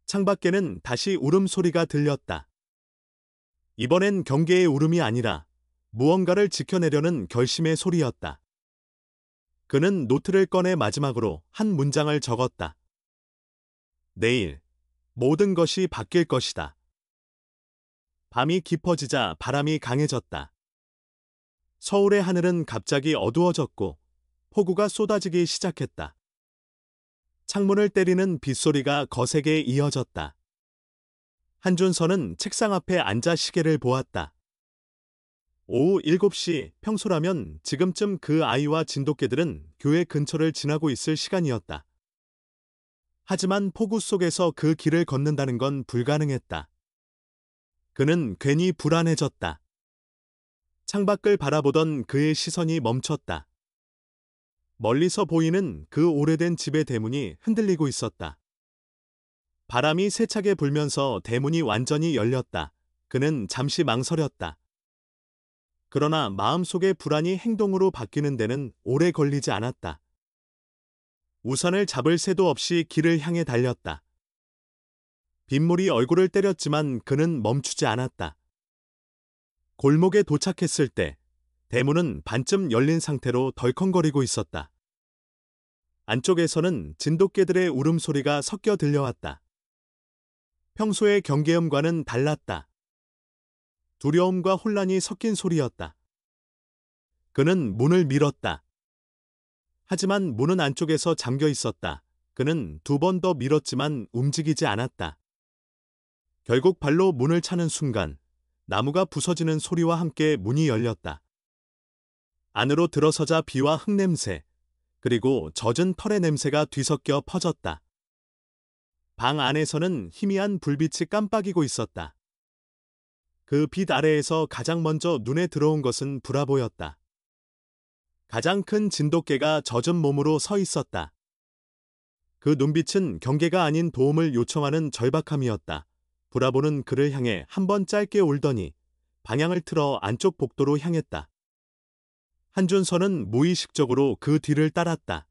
Speaker 1: 창밖에는 다시 울음소리가 들렸다. 이번엔 경계의 울음이 아니라 무언가를 지켜내려는 결심의 소리였다. 그는 노트를 꺼내 마지막으로 한 문장을 적었다. 내일 모든 것이 바뀔 것이다. 밤이 깊어지자 바람이 강해졌다. 서울의 하늘은 갑자기 어두워졌고 폭우가 쏟아지기 시작했다. 창문을 때리는 빗소리가 거세게 이어졌다. 한준서는 책상 앞에 앉아 시계를 보았다. 오후 7시, 평소라면 지금쯤 그 아이와 진돗개들은 교회 근처를 지나고 있을 시간이었다. 하지만 폭우 속에서 그 길을 걷는다는 건 불가능했다. 그는 괜히 불안해졌다. 창밖을 바라보던 그의 시선이 멈췄다. 멀리서 보이는 그 오래된 집의 대문이 흔들리고 있었다. 바람이 세차게 불면서 대문이 완전히 열렸다. 그는 잠시 망설였다. 그러나 마음속의 불안이 행동으로 바뀌는 데는 오래 걸리지 않았다. 우산을 잡을 새도 없이 길을 향해 달렸다. 빗물이 얼굴을 때렸지만 그는 멈추지 않았다. 골목에 도착했을 때 대문은 반쯤 열린 상태로 덜컹거리고 있었다. 안쪽에서는 진돗개들의 울음소리가 섞여 들려왔다. 평소의 경계음과는 달랐다. 두려움과 혼란이 섞인 소리였다. 그는 문을 밀었다. 하지만 문은 안쪽에서 잠겨 있었다. 그는 2번 더 밀었지만 움직이지 않았다. 결국 발로 문을 차는 순간 나무가 부서지는 소리와 함께 문이 열렸다. 안으로 들어서자 비와 흙냄새, 그리고 젖은 털의 냄새가 뒤섞여 퍼졌다. 방 안에서는 희미한 불빛이 깜빡이고 있었다. 그 빛 아래에서 가장 먼저 눈에 들어온 것은 브라보였다. 가장 큰 진돗개가 젖은 몸으로 서 있었다. 그 눈빛은 경계가 아닌 도움을 요청하는 절박함이었다. 브라보는 그를 향해 한번 짧게 울더니 방향을 틀어 안쪽 복도로 향했다. 한준서는 무의식적으로 그 뒤를 따랐다.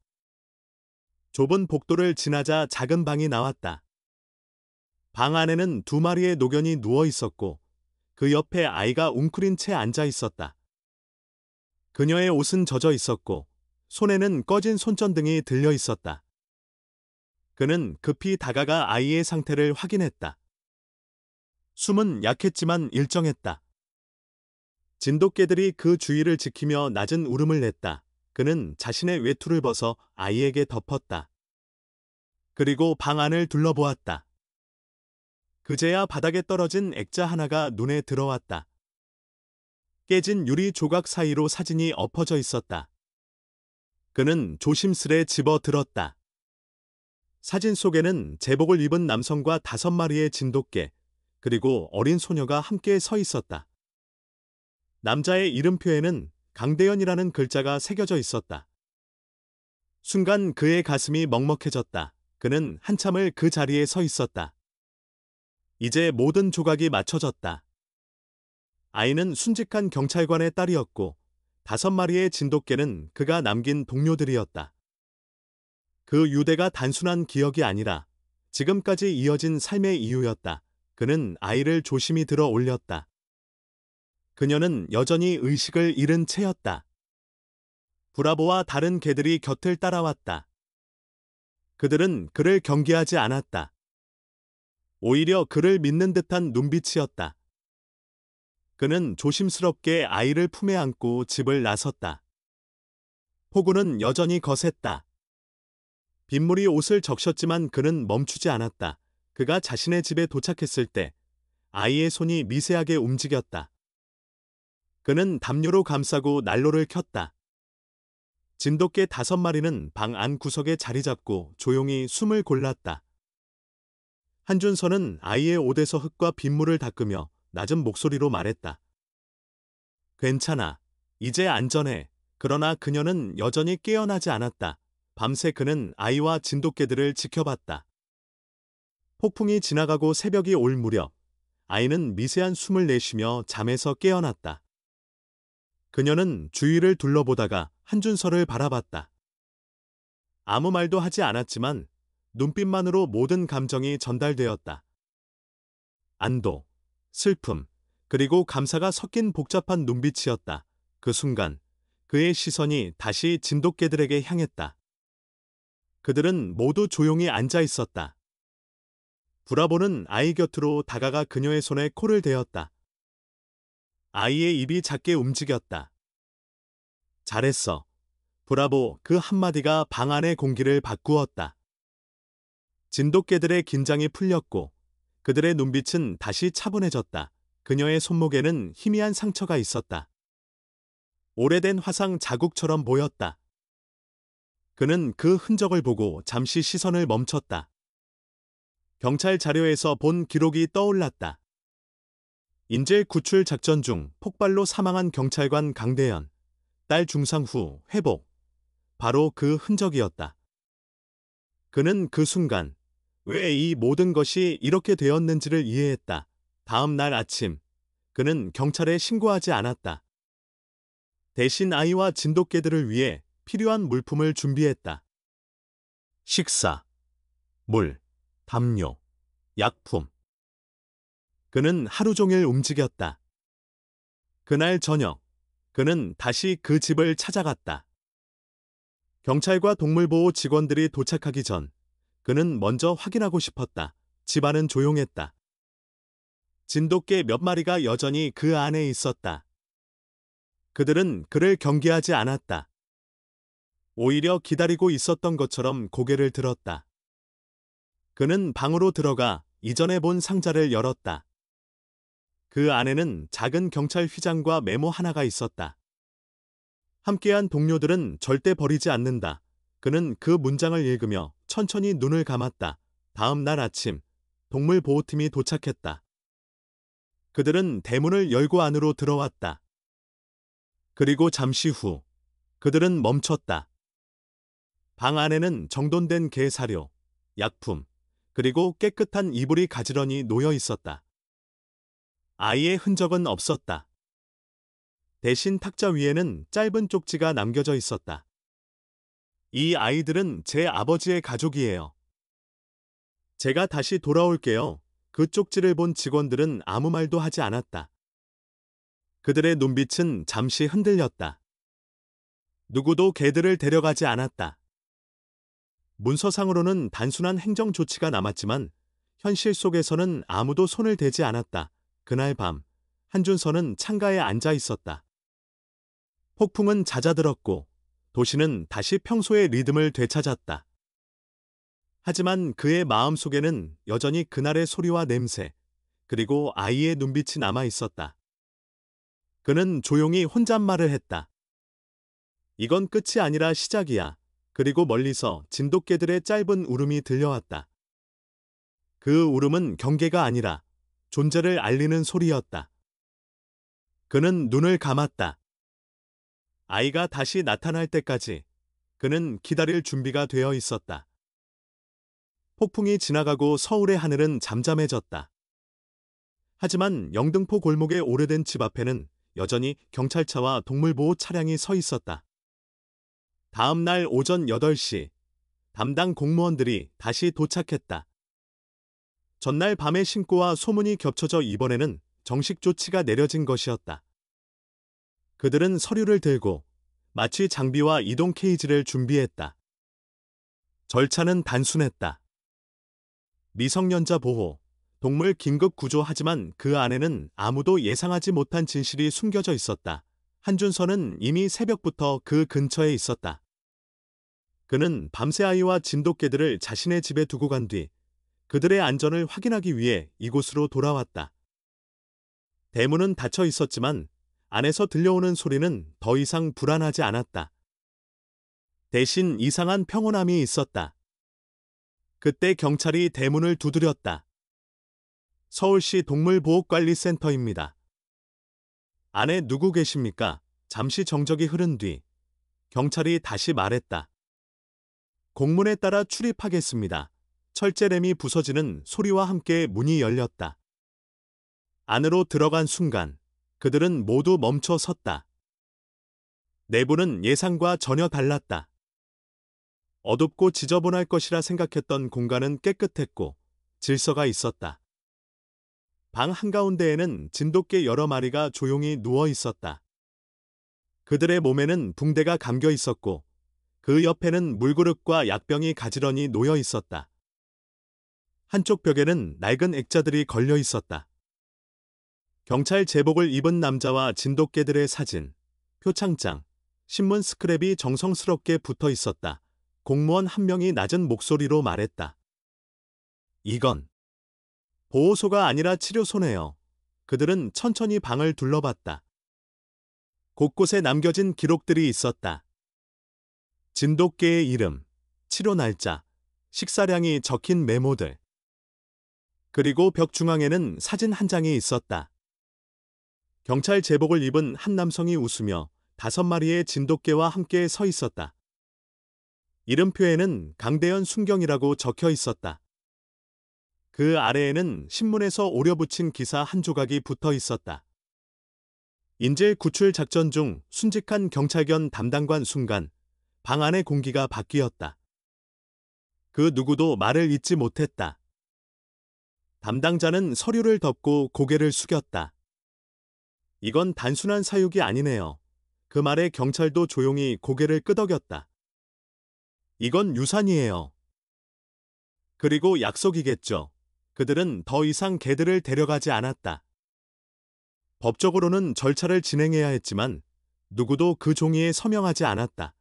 Speaker 1: 좁은 복도를 지나자 작은 방이 나왔다. 방 안에는 2마리의 노견이 누워 있었고 그 옆에 아이가 웅크린 채 앉아 있었다. 그녀의 옷은 젖어 있었고 손에는 꺼진 손전등이 들려 있었다. 그는 급히 다가가 아이의 상태를 확인했다. 숨은 약했지만 일정했다. 진돗개들이 그 주위를 지키며 낮은 울음을 냈다. 그는 자신의 외투를 벗어 아이에게 덮었다. 그리고 방 안을 둘러보았다. 그제야 바닥에 떨어진 액자 하나가 눈에 들어왔다. 깨진 유리 조각 사이로 사진이 엎어져 있었다. 그는 조심스레 집어들었다. 사진 속에는 제복을 입은 남성과 5마리의 진돗개, 그리고 어린 소녀가 함께 서 있었다. 남자의 이름표에는 강대현이라는 글자가 새겨져 있었다. 순간 그의 가슴이 먹먹해졌다. 그는 한참을 그 자리에 서 있었다. 이제 모든 조각이 맞춰졌다. 아이는 순직한 경찰관의 딸이었고 5마리의 진돗개는 그가 남긴 동료들이었다. 그 유대가 단순한 기억이 아니라 지금까지 이어진 삶의 이유였다. 그는 아이를 조심히 들어 올렸다. 그녀는 여전히 의식을 잃은 채였다. 브라보와 다른 개들이 곁을 따라왔다. 그들은 그를 경계하지 않았다. 오히려 그를 믿는 듯한 눈빛이었다. 그는 조심스럽게 아이를 품에 안고 집을 나섰다. 폭우는 여전히 거셌다. 빗물이 옷을 적셨지만 그는 멈추지 않았다. 그가 자신의 집에 도착했을 때 아이의 손이 미세하게 움직였다. 그는 담요로 감싸고 난로를 켰다. 진돗개 5마리는 방 안 구석에 자리 잡고 조용히 숨을 골랐다. 한준서는 아이의 옷에서 흙과 빗물을 닦으며 낮은 목소리로 말했다. 괜찮아. 이제 안전해. 그러나 그녀는 여전히 깨어나지 않았다. 밤새 그는 아이와 진돗개들을 지켜봤다. 폭풍이 지나가고 새벽이 올 무렵 아이는 미세한 숨을 내쉬며 잠에서 깨어났다. 그녀는 주위를 둘러보다가 한준서를 바라봤다. 아무 말도 하지 않았지만 눈빛만으로 모든 감정이 전달되었다. 안도, 슬픔, 그리고 감사가 섞인 복잡한 눈빛이었다. 그 순간 그의 시선이 다시 진돗개들에게 향했다. 그들은 모두 조용히 앉아 있었다. 브라보는 아이 곁으로 다가가 그녀의 손에 코를 대었다. 아이의 입이 작게 움직였다. 잘했어. 브라보, 그 한마디가 방 안의 공기를 바꾸었다. 진돗개들의 긴장이 풀렸고 그들의 눈빛은 다시 차분해졌다. 그녀의 손목에는 희미한 상처가 있었다. 오래된 화상 자국처럼 보였다. 그는 그 흔적을 보고 잠시 시선을 멈췄다. 경찰 자료에서 본 기록이 떠올랐다. 인질 구출 작전 중 폭발로 사망한 경찰관 강대현, 딸 중상 후 회복. 바로 그 흔적이었다. 그는 그 순간 왜 이 모든 것이 이렇게 되었는지를 이해했다. 다음 날 아침, 그는 경찰에 신고하지 않았다. 대신 아이와 진돗개들을 위해 필요한 물품을 준비했다. 식사, 물, 담요, 약품. 그는 하루 종일 움직였다. 그날 저녁, 그는 다시 그 집을 찾아갔다. 경찰과 동물보호 직원들이 도착하기 전 그는 먼저 확인하고 싶었다. 집안은 조용했다. 진돗개 몇 마리가 여전히 그 안에 있었다. 그들은 그를 경계하지 않았다. 오히려 기다리고 있었던 것처럼 고개를 들었다. 그는 방으로 들어가 이전에 본 상자를 열었다. 그 안에는 작은 경찰 휘장과 메모 하나가 있었다. 함께한 동료들은 절대 버리지 않는다. 그는 그 문장을 읽으며 천천히 눈을 감았다. 다음 날 아침, 동물보호팀이 도착했다. 그들은 대문을 열고 안으로 들어왔다. 그리고 잠시 후, 그들은 멈췄다. 방 안에는 정돈된 개 사료, 약품, 그리고 깨끗한 이불이 가지런히 놓여 있었다. 아이의 흔적은 없었다. 대신 탁자 위에는 짧은 쪽지가 남겨져 있었다. 이 아이들은 제 아버지의 가족이에요. 제가 다시 돌아올게요. 그 쪽지를 본 직원들은 아무 말도 하지 않았다. 그들의 눈빛은 잠시 흔들렸다. 누구도 개들을 데려가지 않았다. 문서상으로는 단순한 행정 조치가 남았지만 현실 속에서는 아무도 손을 대지 않았다. 그날 밤, 한준서는 창가에 앉아 있었다. 폭풍은 잦아들었고 도시는 다시 평소의 리듬을 되찾았다. 하지만 그의 마음속에는 여전히 그날의 소리와 냄새, 그리고 아이의 눈빛이 남아 있었다. 그는 조용히 혼잣말을 했다. 이건 끝이 아니라 시작이야. 그리고 멀리서 진돗개들의 짧은 울음이 들려왔다. 그 울음은 경계가 아니라 존재를 알리는 소리였다. 그는 눈을 감았다. 아이가 다시 나타날 때까지 그는 기다릴 준비가 되어 있었다. 폭풍이 지나가고 서울의 하늘은 잠잠해졌다. 하지만 영등포 골목의 오래된 집 앞에는 여전히 경찰차와 동물보호 차량이 서 있었다. 다음 날 오전 8시, 담당 공무원들이 다시 도착했다. 전날 밤의 신고와 소문이 겹쳐져 이번에는 정식 조치가 내려진 것이었다. 그들은 서류를 들고 마취 장비와 이동 케이지를 준비했다. 절차는 단순했다. 미성년자 보호, 동물 긴급 구조. 하지만 그 안에는 아무도 예상하지 못한 진실이 숨겨져 있었다. 한준서는 이미 새벽부터 그 근처에 있었다. 그는 밤새 아이와 진돗개들을 자신의 집에 두고 간 뒤 그들의 안전을 확인하기 위해 이곳으로 돌아왔다. 대문은 닫혀 있었지만 안에서 들려오는 소리는 더 이상 불안하지 않았다. 대신 이상한 평온함이 있었다. 그때 경찰이 대문을 두드렸다. 서울시 동물보호관리센터입니다. 안에 누구 계십니까? 잠시 정적이 흐른 뒤 경찰이 다시 말했다. 공문에 따라 출입하겠습니다. 철제램이 부서지는 소리와 함께 문이 열렸다. 안으로 들어간 순간 그들은 모두 멈춰 섰다. 내부는 예상과 전혀 달랐다. 어둡고 지저분할 것이라 생각했던 공간은 깨끗했고 질서가 있었다. 방 한가운데에는 진돗개 여러 마리가 조용히 누워 있었다. 그들의 몸에는 붕대가 감겨 있었고 그 옆에는 물그릇과 약병이 가지런히 놓여 있었다. 한쪽 벽에는 낡은 액자들이 걸려 있었다. 경찰 제복을 입은 남자와 진돗개들의 사진, 표창장, 신문 스크랩이 정성스럽게 붙어 있었다. 공무원 한 명이 낮은 목소리로 말했다. 이건 보호소가 아니라 치료소네요. 그들은 천천히 방을 둘러봤다. 곳곳에 남겨진 기록들이 있었다. 진돗개의 이름, 치료 날짜, 식사량이 적힌 메모들. 그리고 벽 중앙에는 사진 한 장이 있었다. 경찰 제복을 입은 한 남성이 웃으며 5마리의 진돗개와 함께 서 있었다. 이름표에는 강대현 순경이라고 적혀 있었다. 그 아래에는 신문에서 오려붙인 기사 한 조각이 붙어 있었다. 인질 구출 작전 중 순직한 경찰견 담당관 순간 방 안의 공기가 바뀌었다. 그 누구도 말을 잇지 못했다. 담당자는 서류를 덮고 고개를 숙였다. 이건 단순한 사육이 아니네요. 그 말에 경찰도 조용히 고개를 끄덕였다. 이건 유산이에요. 그리고 약속이겠죠. 그들은 더 이상 개들을 데려가지 않았다. 법적으로는 절차를 진행해야 했지만 누구도 그 종이에 서명하지 않았다.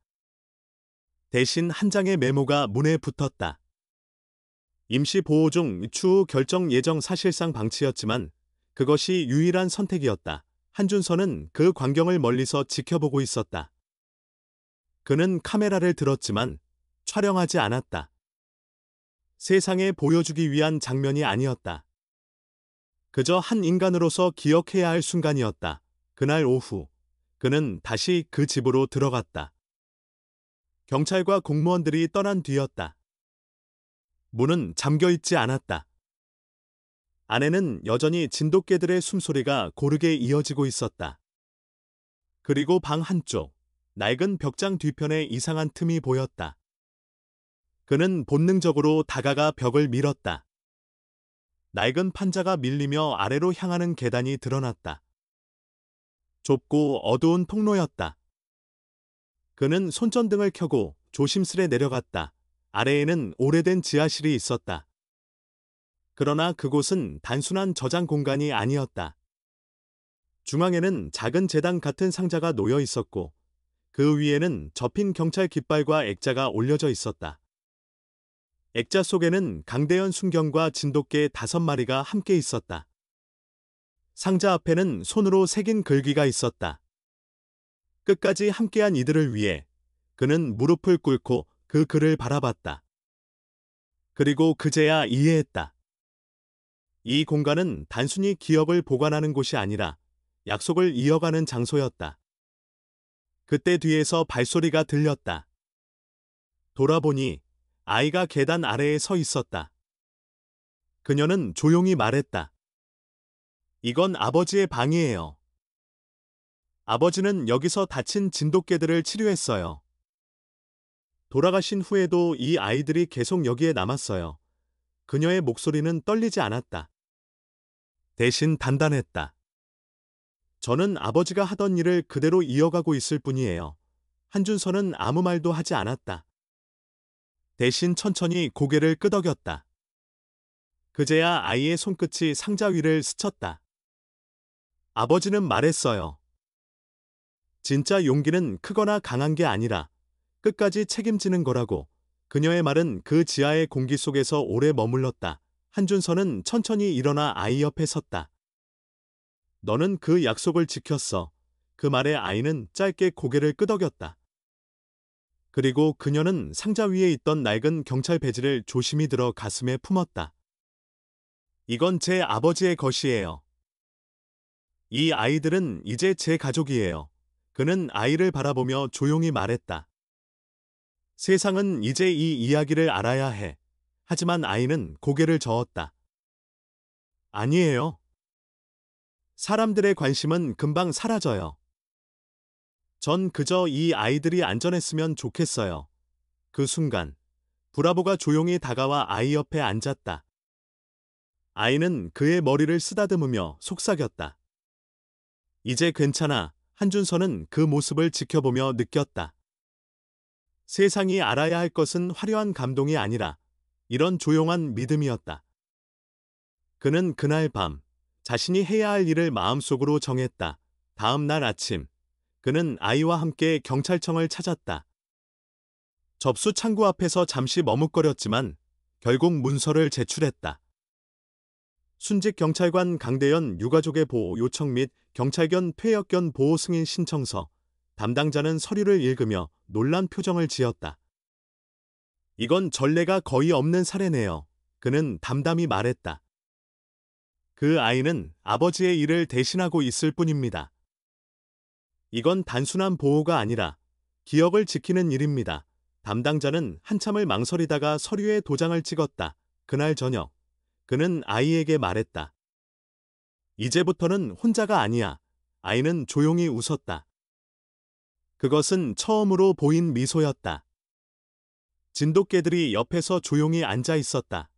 Speaker 1: 대신 한 장의 메모가 문에 붙었다. 임시 보호 중 추후 결정 예정 사실상 방치였지만 그것이 유일한 선택이었다. 한준서는 그 광경을 멀리서 지켜보고 있었다. 그는 카메라를 들었지만 촬영하지 않았다. 세상에 보여주기 위한 장면이 아니었다. 그저 한 인간으로서 기억해야 할 순간이었다. 그날 오후, 그는 다시 그 집으로 들어갔다. 경찰과 공무원들이 떠난 뒤였다. 문은 잠겨있지 않았다. 안에는 여전히 진돗개들의 숨소리가 고르게 이어지고 있었다. 그리고 방 한쪽, 낡은 벽장 뒤편에 이상한 틈이 보였다. 그는 본능적으로 다가가 벽을 밀었다. 낡은 판자가 밀리며 아래로 향하는 계단이 드러났다. 좁고 어두운 통로였다. 그는 손전등을 켜고 조심스레 내려갔다. 아래에는 오래된 지하실이 있었다. 그러나 그곳은 단순한 저장 공간이 아니었다. 중앙에는 작은 재단 같은 상자가 놓여 있었고 그 위에는 접힌 경찰 깃발과 액자가 올려져 있었다. 액자 속에는 강대현 순경과 진돗개 5마리가 함께 있었다. 상자 앞에는 손으로 새긴 글귀가 있었다. 끝까지 함께한 이들을 위해 그는 무릎을 꿇고 그 글을 바라봤다. 그리고 그제야 이해했다. 이 공간은 단순히 기억을 보관하는 곳이 아니라 약속을 이어가는 장소였다. 그때 뒤에서 발소리가 들렸다. 돌아보니 아이가 계단 아래에 서 있었다. 그녀는 조용히 말했다. 이건 아버지의 방이에요. 아버지는 여기서 다친 진돗개들을 치료했어요. 돌아가신 후에도 이 아이들이 계속 여기에 남았어요. 그녀의 목소리는 떨리지 않았다. 대신 단단했다. 저는 아버지가 하던 일을 그대로 이어가고 있을 뿐이에요. 한준서는 아무 말도 하지 않았다. 대신 천천히 고개를 끄덕였다. 그제야 아이의 손끝이 상자 위를 스쳤다. 아버지는 말했어요. 진짜 용기는 크거나 강한 게 아니라 끝까지 책임지는 거라고. 그녀의 말은 그 지하의 공기 속에서 오래 머물렀다. 한준서는 천천히 일어나 아이 옆에 섰다. 너는 그 약속을 지켰어. 그 말에 아이는 짧게 고개를 끄덕였다. 그리고 그녀는 상자 위에 있던 낡은 경찰 배지를 조심히 들어 가슴에 품었다. 이건 제 아버지의 것이에요. 이 아이들은 이제 제 가족이에요. 그는 아이를 바라보며 조용히 말했다. 세상은 이제 이 이야기를 알아야 해. 하지만 아이는 고개를 저었다. 아니에요. 사람들의 관심은 금방 사라져요. 전 그저 이 아이들이 안전했으면 좋겠어요. 그 순간, 브라보가 조용히 다가와 아이 옆에 앉았다. 아이는 그의 머리를 쓰다듬으며 속삭였다. 이제 괜찮아. 한준서는 그 모습을 지켜보며 느꼈다. 세상이 알아야 할 것은 화려한 감동이 아니라 이런 조용한 믿음이었다. 그는 그날 밤 자신이 해야 할 일을 마음속으로 정했다. 다음 날 아침 그는 아이와 함께 경찰청을 찾았다. 접수 창구 앞에서 잠시 머뭇거렸지만 결국 문서를 제출했다. 순직 경찰관 강대현 유가족의 보호 요청 및 경찰견 퇴역견 보호 승인 신청서. 담당자는 서류를 읽으며 놀란 표정을 지었다. 이건 전례가 거의 없는 사례네요. 그는 담담히 말했다. 그 아이는 아버지의 일을 대신하고 있을 뿐입니다. 이건 단순한 보호가 아니라 기억을 지키는 일입니다. 담당자는 한참을 망설이다가 서류에 도장을 찍었다. 그날 저녁, 그는 아이에게 말했다. 이제부터는 혼자가 아니야. 아이는 조용히 웃었다. 그것은 처음으로 보인 미소였다. 진돗개들이 옆에서 조용히 앉아 있었다.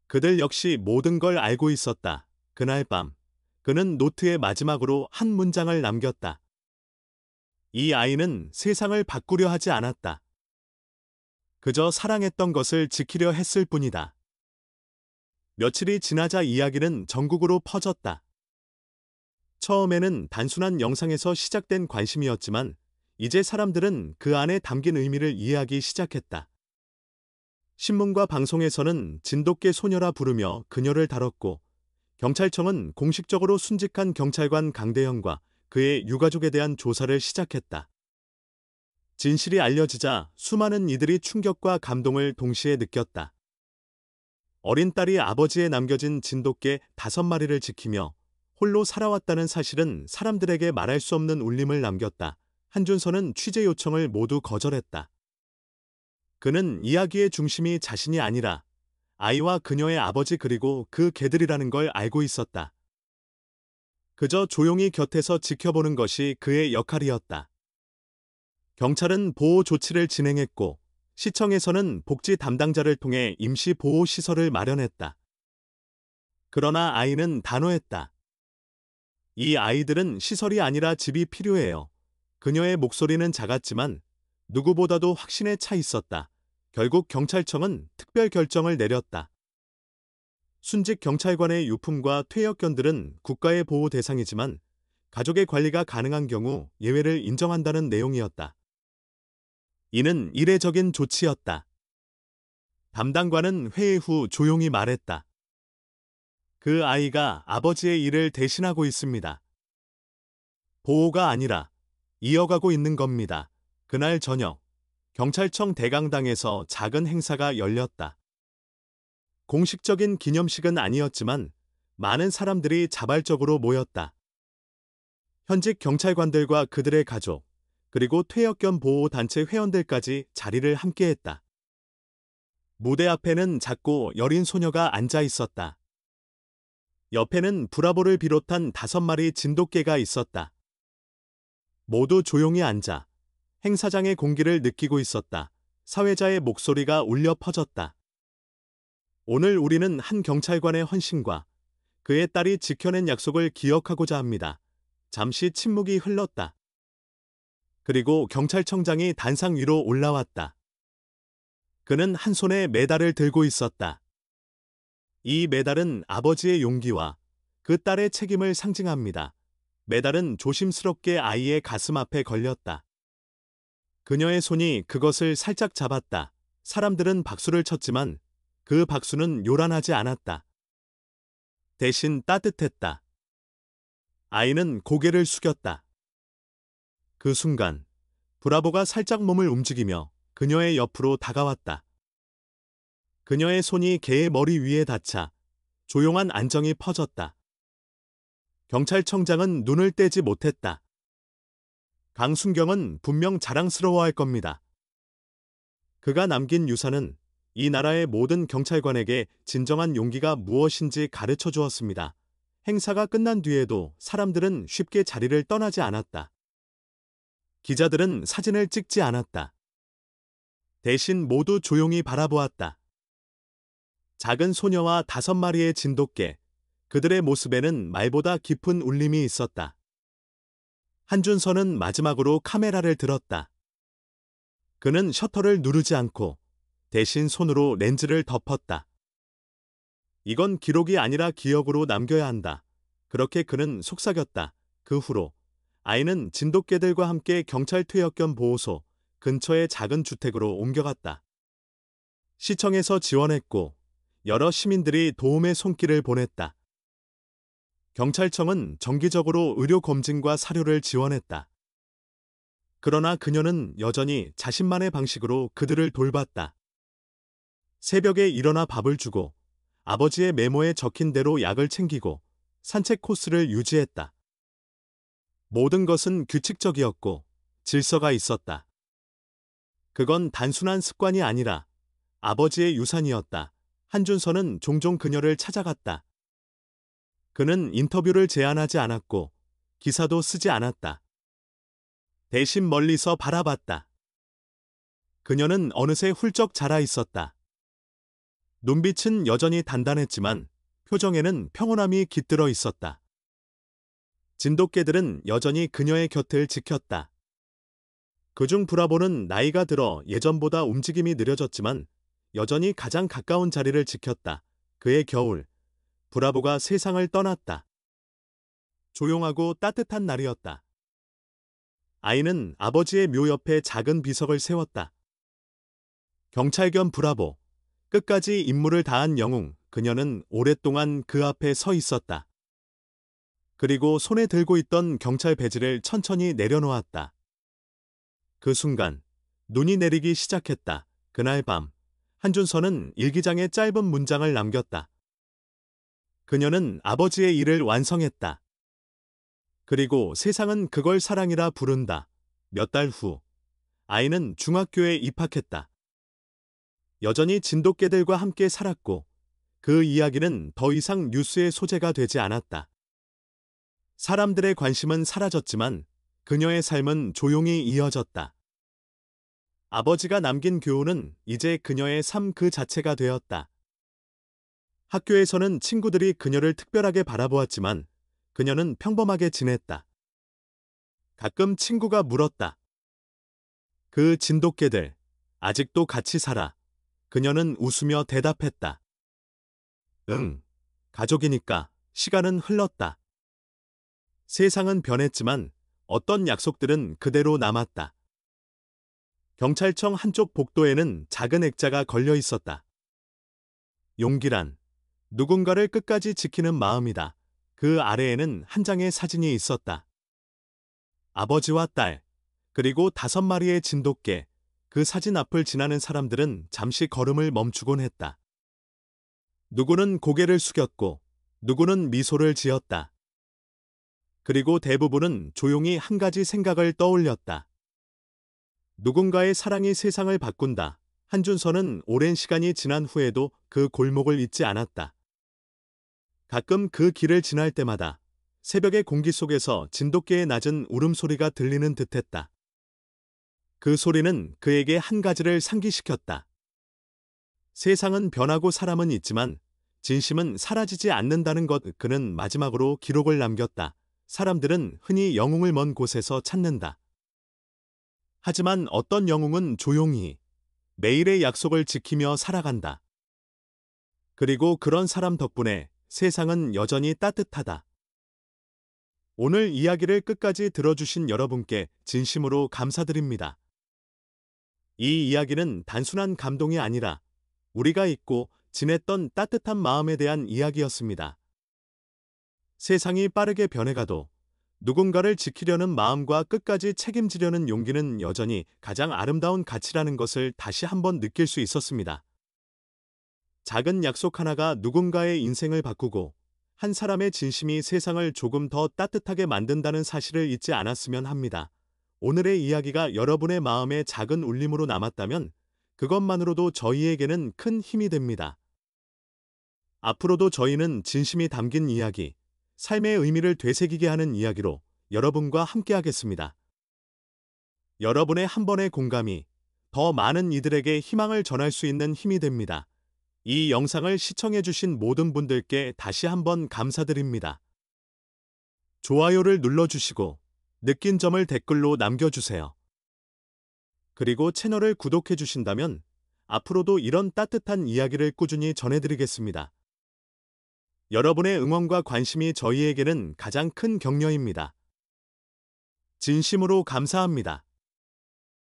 Speaker 1: 그들 역시 모든 걸 알고 있었다. 그날 밤, 그는 노트에 마지막으로 한 문장을 남겼다. 이 아이는 세상을 바꾸려 하지 않았다. 그저 사랑했던 것을 지키려 했을 뿐이다. 며칠이 지나자 이야기는 전국으로 퍼졌다. 처음에는 단순한 영상에서 시작된 관심이었지만 이제 사람들은 그 안에 담긴 의미를 이해하기 시작했다. 신문과 방송에서는 진돗개 소녀라 부르며 그녀를 다뤘고 경찰청은 공식적으로 순직한 경찰관 강대현과 그의 유가족에 대한 조사를 시작했다. 진실이 알려지자 수많은 이들이 충격과 감동을 동시에 느꼈다. 어린 딸이 아버지에 남겨진 진돗개 5마리를 지키며 홀로 살아왔다는 사실은 사람들에게 말할 수 없는 울림을 남겼다. 한준서는 취재 요청을 모두 거절했다. 그는 이야기의 중심이 자신이 아니라 아이와 그녀의 아버지 그리고 그 개들이라는 걸 알고 있었다. 그저 조용히 곁에서 지켜보는 것이 그의 역할이었다. 경찰은 보호 조치를 진행했고 시청에서는 복지 담당자를 통해 임시 보호 시설을 마련했다. 그러나 아이는 단호했다. 이 아이들은 시설이 아니라 집이 필요해요. 그녀의 목소리는 작았지만 누구보다도 확신에 차 있었다. 결국 경찰청은 특별 결정을 내렸다. 순직 경찰관의 유품과 퇴역견들은 국가의 보호 대상이지만 가족의 관리가 가능한 경우 예외를 인정한다는 내용이었다. 이는 이례적인 조치였다. 담당관은 회의 후 조용히 말했다. 그 아이가 아버지의 일을 대신하고 있습니다. 보호가 아니라 이어가고 있는 겁니다. 그날 저녁, 경찰청 대강당에서 작은 행사가 열렸다. 공식적인 기념식은 아니었지만 많은 사람들이 자발적으로 모였다. 현직 경찰관들과 그들의 가족, 그리고 퇴역견 보호단체 회원들까지 자리를 함께했다. 무대 앞에는 작고 여린 소녀가 앉아 있었다. 옆에는 브라보를 비롯한 5마리 진돗개가 있었다. 모두 조용히 앉아 행사장의 공기를 느끼고 있었다. 사회자의 목소리가 울려 퍼졌다. 오늘 우리는 한 경찰관의 헌신과 그의 딸이 지켜낸 약속을 기억하고자 합니다. 잠시 침묵이 흘렀다. 그리고 경찰청장이 단상 위로 올라왔다. 그는 한 손에 메달을 들고 있었다. 이 메달은 아버지의 용기와 그 딸의 책임을 상징합니다. 메달은 조심스럽게 아이의 가슴 앞에 걸렸다. 그녀의 손이 그것을 살짝 잡았다. 사람들은 박수를 쳤지만 그 박수는 요란하지 않았다. 대신 따뜻했다. 아이는 고개를 숙였다. 그 순간 브라보가 살짝 몸을 움직이며 그녀의 옆으로 다가왔다. 그녀의 손이 개의 머리 위에 닿자 조용한 안정이 퍼졌다. 경찰청장은 눈을 떼지 못했다. 강순경은 분명 자랑스러워할 겁니다. 그가 남긴 유산은 이 나라의 모든 경찰관에게 진정한 용기가 무엇인지 가르쳐 주었습니다. 행사가 끝난 뒤에도 사람들은 쉽게 자리를 떠나지 않았다. 기자들은 사진을 찍지 않았다. 대신 모두 조용히 바라보았다. 작은 소녀와 5마리의 진돗개, 그들의 모습에는 말보다 깊은 울림이 있었다. 한준서는 마지막으로 카메라를 들었다. 그는 셔터를 누르지 않고 대신 손으로 렌즈를 덮었다. 이건 기록이 아니라 기억으로 남겨야 한다. 그렇게 그는 속삭였다. 그 후로 아이는 진돗개들과 함께 경찰 퇴역견 보호소 근처의 작은 주택으로 옮겨갔다. 시청에서 지원했고 여러 시민들이 도움의 손길을 보냈다. 경찰청은 정기적으로 의료 검진과 사료를 지원했다. 그러나 그녀는 여전히 자신만의 방식으로 그들을 돌봤다. 새벽에 일어나 밥을 주고 아버지의 메모에 적힌 대로 약을 챙기고 산책 코스를 유지했다. 모든 것은 규칙적이었고 질서가 있었다. 그건 단순한 습관이 아니라 아버지의 유산이었다. 한준서는 종종 그녀를 찾아갔다. 그는 인터뷰를 제안하지 않았고 기사도 쓰지 않았다. 대신 멀리서 바라봤다. 그녀는 어느새 훌쩍 자라 있었다. 눈빛은 여전히 단단했지만 표정에는 평온함이 깃들어 있었다. 진돗개들은 여전히 그녀의 곁을 지켰다. 그중 브라보는 나이가 들어 예전보다 움직임이 느려졌지만 여전히 가장 가까운 자리를 지켰다. 그의 겨울, 브라보가 세상을 떠났다. 조용하고 따뜻한 날이었다. 아이는 아버지의 묘 옆에 작은 비석을 세웠다. 경찰 겸 브라보, 끝까지 임무를 다한 영웅, 그녀는 오랫동안 그 앞에 서 있었다. 그리고 손에 들고 있던 경찰 배지를 천천히 내려놓았다. 그 순간 눈이 내리기 시작했다. 그날 밤 한준서는 일기장에 짧은 문장을 남겼다. 그녀는 아버지의 일을 완성했다. 그리고 세상은 그걸 사랑이라 부른다. 몇 달 후 아이는 중학교에 입학했다. 여전히 진돗개들과 함께 살았고 그 이야기는 더 이상 뉴스의 소재가 되지 않았다. 사람들의 관심은 사라졌지만 그녀의 삶은 조용히 이어졌다. 아버지가 남긴 교훈은 이제 그녀의 삶 그 자체가 되었다. 학교에서는 친구들이 그녀를 특별하게 바라보았지만 그녀는 평범하게 지냈다. 가끔 친구가 물었다. 그 진돗개들, 아직도 같이 살아. 그녀는 웃으며 대답했다. 응, 가족이니까. 시간은 흘렀다. 세상은 변했지만 어떤 약속들은 그대로 남았다. 경찰청 한쪽 복도에는 작은 액자가 걸려 있었다. 용기란 누군가를 끝까지 지키는 마음이다. 그 아래에는 한 장의 사진이 있었다. 아버지와 딸, 그리고 5마리의 진돗개. 그 사진 앞을 지나는 사람들은 잠시 걸음을 멈추곤 했다. 누구는 고개를 숙였고 누구는 미소를 지었다. 그리고 대부분은 조용히 한 가지 생각을 떠올렸다. 누군가의 사랑이 세상을 바꾼다. 한준서는 오랜 시간이 지난 후에도 그 골목을 잊지 않았다. 가끔 그 길을 지날 때마다 새벽의 공기 속에서 진돗개의 낮은 울음소리가 들리는 듯했다. 그 소리는 그에게 한 가지를 상기시켰다. 세상은 변하고 사람은 있지만 진심은 사라지지 않는다는 것. 그는 마지막으로 기록을 남겼다. 사람들은 흔히 영웅을 먼 곳에서 찾는다. 하지만 어떤 영웅은 조용히 매일의 약속을 지키며 살아간다. 그리고 그런 사람 덕분에 세상은 여전히 따뜻하다. 오늘 이야기를 끝까지 들어주신 여러분께 진심으로 감사드립니다. 이 이야기는 단순한 감동이 아니라 우리가 잊고 지냈던 따뜻한 마음에 대한 이야기였습니다. 세상이 빠르게 변해가도 누군가를 지키려는 마음과 끝까지 책임지려는 용기는 여전히 가장 아름다운 가치라는 것을 다시 한번 느낄 수 있었습니다. 작은 약속 하나가 누군가의 인생을 바꾸고 한 사람의 진심이 세상을 조금 더 따뜻하게 만든다는 사실을 잊지 않았으면 합니다. 오늘의 이야기가 여러분의 마음에 작은 울림으로 남았다면 그것만으로도 저희에게는 큰 힘이 됩니다. 앞으로도 저희는 진심이 담긴 이야기, 삶의 의미를 되새기게 하는 이야기로 여러분과 함께하겠습니다. 여러분의 한 번의 공감이 더 많은 이들에게 희망을 전할 수 있는 힘이 됩니다. 이 영상을 시청해주신 모든 분들께 다시 한번 감사드립니다. 좋아요를 눌러주시고 느낀 점을 댓글로 남겨주세요. 그리고 채널을 구독해주신다면 앞으로도 이런 따뜻한 이야기를 꾸준히 전해드리겠습니다. 여러분의 응원과 관심이 저희에게는 가장 큰 격려입니다. 진심으로 감사합니다.